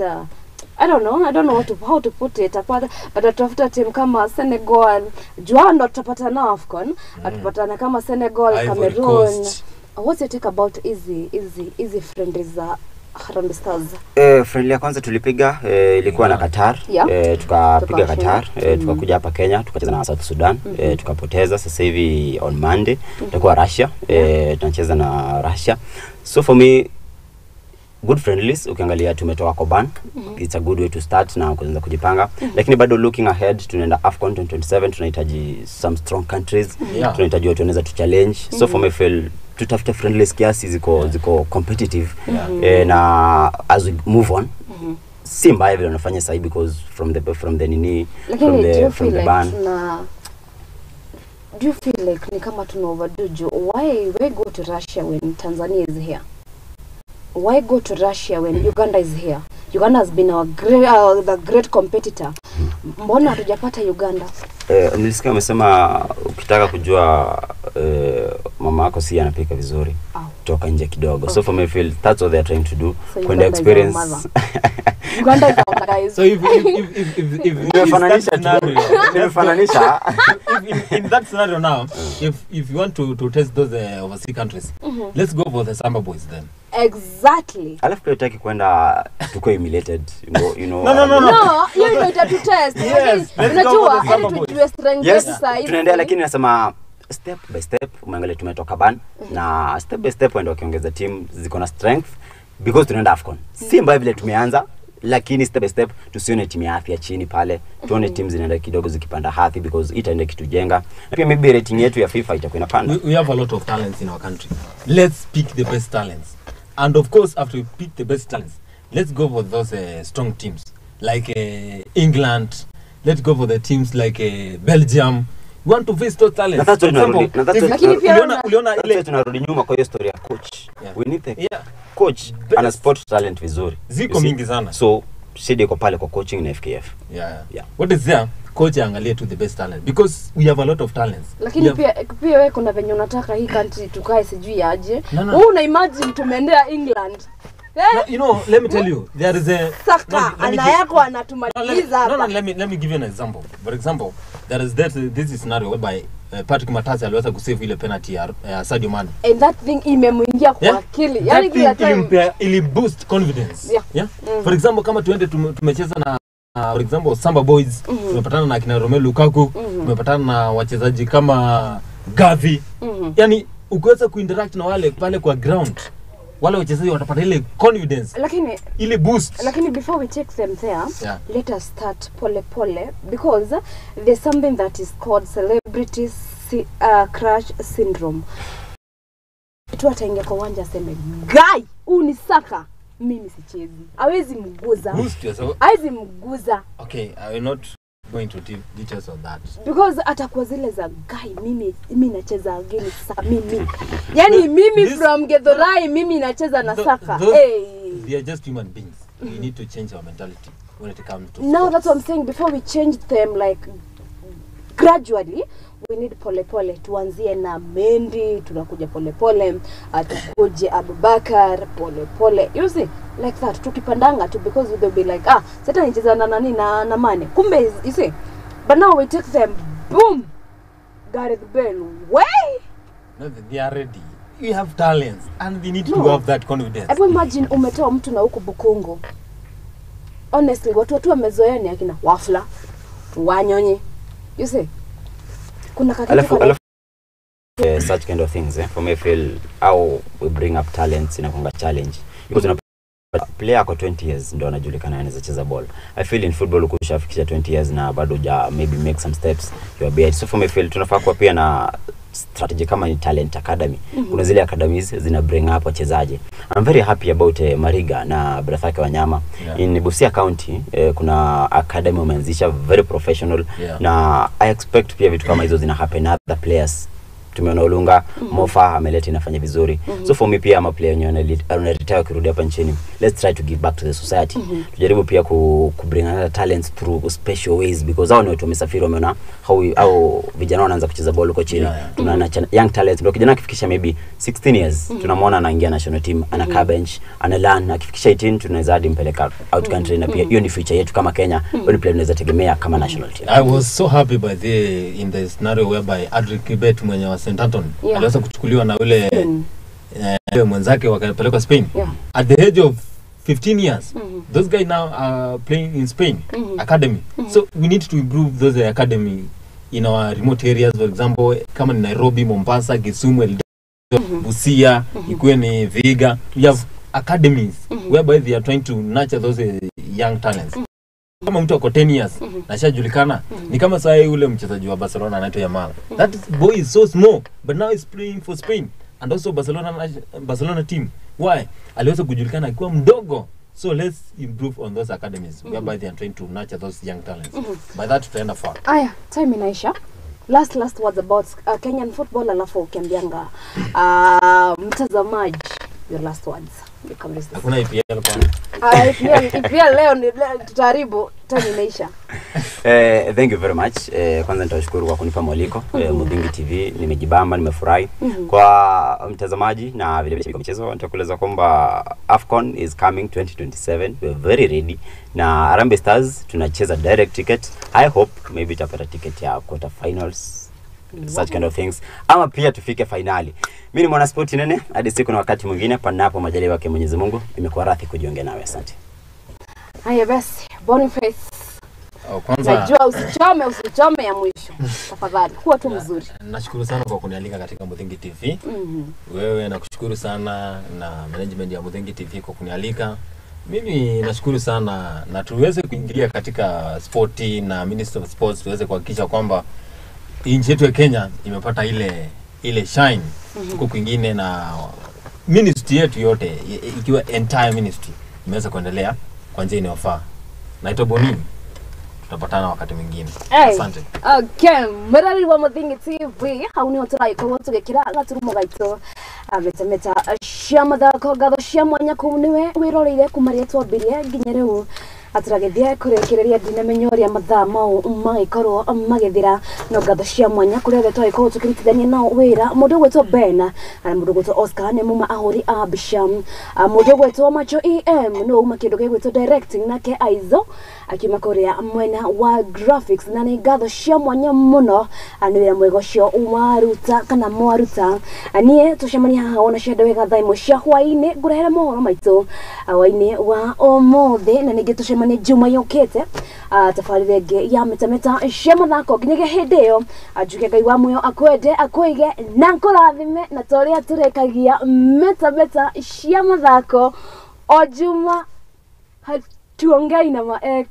A: I don't know how to put it apart, but atafuta team kama Senegal, Juando tutapata na AFCON, atapatana kama Senegal,
B: Ivory
A: Cameroon.
B: Coast.
A: What's your take about easy friendlies za Harambee Stars?
C: Friendly ya kwanza tulipiga ilikuwa na Qatar. Tukapiga Qatar, tukakuja hapa Kenya, tukacheza na South Sudan, tukapoteza. Sasa hivi on Monday tutakuwa Russia, tunacheza na Russia. So for me, good friendlies, ukiangalia tumetoka Koban, it's a good way to start na kuanza kujipanga. Lakini bado looking ahead, tunaenda AFCON 2027, tunahitaji some strong countries, tunahitaji watu wanaweza tu challenge. So for me feel tutafuta friendlies kiasi ziko competitive, na as we move on, si mbaya vile wanafanya sasa because from the nini, from the ban.
A: Do you feel like ni kama tuna overdo? Why go to Russia when Tanzania is here? Why go to Russia when Uganda is here? Uganda has been the great competitor. Mbona hatujapata Uganda?
C: Nilisikia umesema ukitaka kujua mama yako si anapika vizuri, toka nje kidogo. So for me feel that's what they're trying to do.
A: So
C: when the experience
A: Uganda is our guys.
B: So if in that scenario now, if you want to test those overseas countries, let's go for the Samba boys then.
A: Exactly.
C: Alafu pia utaki kwenda tuko humiliated, you know.
A: No, you need to test.
B: Yes,
A: unajua ili tujue strength yetu sasa hivi.
C: Tunaendelea, lakini nasema step by step, umeangalia tumetoka ban na step by step ndio wakiongeza team ziko na strength because tunaenda AFCON. Si mbaya vile tumeanza, lakini step by step tusione timu ya afya chini pale, tuone teams zinaenda kidogo zikipanda hadhi because itaenda kitujenga. Na pia maybe rating yetu ya FIFA itakuwa inapanda.
B: We have a lot of talents in our country. Let's pick the best talents. And of course, after we pick the best talents, let's go for those strong teams like England. Let's go for the teams like Belgium. We want to face those talents.
C: Na that's tunarudi nyuma kwa hiyo story ya coach. We need the coach ana sport talent vizuri.
B: Ziko mingi sana.
C: So shida iko pale kwa coaching na FKF.
B: Yeah. What is there? Coach angalie to the best talent because we have a lot of talents.
A: Lakini pia wewe kuna venye unataka hii country tukae sijui aje. Wewe una imagine tumeendea England.
B: You know, let me tell you, there is a
A: Saka ana yako anatumaliza hapa.
B: No, let me give you an example. For example, there is this is scenario whereby Patrick Matasi aliweza kusave ile penalty ya Sadio Mane.
A: And that thing imemuingia kwa akili.
B: Yaani kila time ili boost confidence. Yeah. For example, kama tuende tumecheza na for example Samba Boys, tumepatana na kina Romelu Lukaku, tumepatana na wachezaji kama Gavi. Yaani ukiweza kuinteract na wale pale kwa ground, wale wachezaji watapata ile confidence,
A: lakini
B: ile boost.
A: Lakini before we take them there, let us start pole because there's something that is called celebrity crush syndrome. Tu ataingia kwa uwanja aseme guy ni Saka, mimi sichezi. Hawezi mguza. Hawezi mguza.
B: Okay, I will not going to details on that
A: because atakuwa zile za guy mimi nacheza again Saka mimi. Yani mimi from Gedhorai mimi nacheza na Saka.
B: They are just human beings. We need to change our mentality when it comes to
A: now sports. That's what I'm saying. Before we change them like gradually, we need pole tuanzie na Mendy, tunakuja pole atukuje Abubakar pole you see like that tukipandanga tu because they'll be like sasa nicheza na nani na Mane kumbe you see, but now we take them boom Gareth Bale way.
B: No, they are ready. You have talents and they need to have that confidence.
A: Hebu imagine umetoa mtu na huko Bukungu. Honestly watu wamezoea ni akina Wafla Wanyonyi, you see kuna
C: kakiti such kind of things for me feel how we bring up talents in a challenge because player kwa 20 years ndio anajulikana anaweza cheza ball. I feel in football ukishafikisha 20 years na bado maybe make some steps you are behind. So for me feel tunafaa kuwa pia na strategy kama ni talent academy. Kuna zile academies zina bring up wachezaji. I'm very happy about Mariga na Mathako Wanyama. In Busia County kuna academy umeanzisha very professional na I expect pia vitu kama hizo zina happen other players tumeona Olunga Mofa ameleta inafanya vizuri. So for me pia ama player wenye ana retire kurudi hapa nchini, let's try to give back to the society. Tujaribu pia ku bring another talents through special ways, because hao ni watu wamesafiri, wameona how vijana wanaanza kucheza ball huko chini. Tunaona young talents, ndio kijana akifikisha maybe 16 years tunamwona anaingia national team, ana car bench, ana learn, akifikisha 18 tunaweza hadi mpeleka out country, na pia hiyo ni future yetu kama Kenya, wale player tunaweza tegemea kama national team.
B: I was so happy by in the scenario whereby Adric Kibet mwenye wa St. Anton aliweza kuchukuliwa na ule mwenzake wakapelekwa Spain at the age of 15 years. Those guys now are playing in Spain academy. So we need to improve those academy in our remote areas, for example kama ni Nairobi, Mombasa, Kisumu, Busia, ikuwe ni Vihiga. We have academies whereby they are trying to nurture those young talents. Kama mtu ako 10 years na shajulikana, ni kama saa yule mchezaji wa Barcelona anaitwa Yamal. That boy is so small but now he's playing for Spain and also Barcelona team. Why? Aliweza kujulikana akiwa mdogo. So let's improve on those academies whereby they are trying to nurture those young talents. By that tutaenda far.
A: Aya, time inaisha. Last words about Kenyan football, alafu ukiambianga mtazamaji your last words.
B: Hakuna IPL kwa.
A: IPL leo tutaribu, time inaisha.
C: Thank you very much. Kwanza nitashukuru kwa kunipa mwaliko. Mudingi TV nimejibamba, nimefurahi. Kwa mtazamaji na vile vile michezo, nitakueleza kwamba AFCON is coming 2027. We are very ready. Na Harambee Stars tunacheza direct ticket. I hope maybe tutapata ticket ya quarter finals, such kind of things, ama pia tufike finali. Mimi ni mwana sport nene, hadi siku na wakati mwingine, panapo majaliwa yake Mwenyezi Mungu. Imekuwa radhi kujiongea nawe, asante.
A: Haya basi, Boniface.
B: Kwanza
A: najua usichome ya mwisho. Tafadhali, kuwa tu mzuri.
B: Nashukuru sana kwa kunialika katika Mudingi TV. Wewe nakushukuru sana na management ya Mudingi TV kwa kunialika. Mimi nashukuru sana na tuweze kuingilia katika sporti na Minister of Sports tuweze kuhakikisha kwamba nchi yetu ya Kenya imepata ile shine huko kwingine, na ministry yetu yote ikiwa entire ministry imeweza kuendelea kwa njia inayofaa. Naitwa Bonini. Tutapatana wakati mwingine. Asante.
A: Okay, murari wa Mudingi TV hauni oturaiko wotugekira gaturumo gaito ametameta cia Mathako gatho cia mwanya kumniwe wiroreire kumaria twambirie nginya riu aturagethia kurekereria dinamenyoria mathamo magikorwo magethira no gatho cia mwanya kurethe twaiko tukiritithania nao wira mundu gwetwo Ben na mundu gwetwo Oscar ne muma ahuri a Bisham mundu gwetwo Macho EM no uma kindu gwetwo directing nake Aizo akimakorea mwena wa graphics na ni gatho cia mwanya muno anwira mwego cio umaruta kana mwaruta anie tucemania haha ona cia wega thaimo cia hwaini ngurehere mohoro maitu hwaini wa omothe na ningi tucemania juma yokete tafarire nge ya metameta cia Mathako nginya hindi iyo ajuke Ngai wa muyo akwende akoige na nkurathime na toria turekagia metameta cia Mathako o juma tuongei na ma ex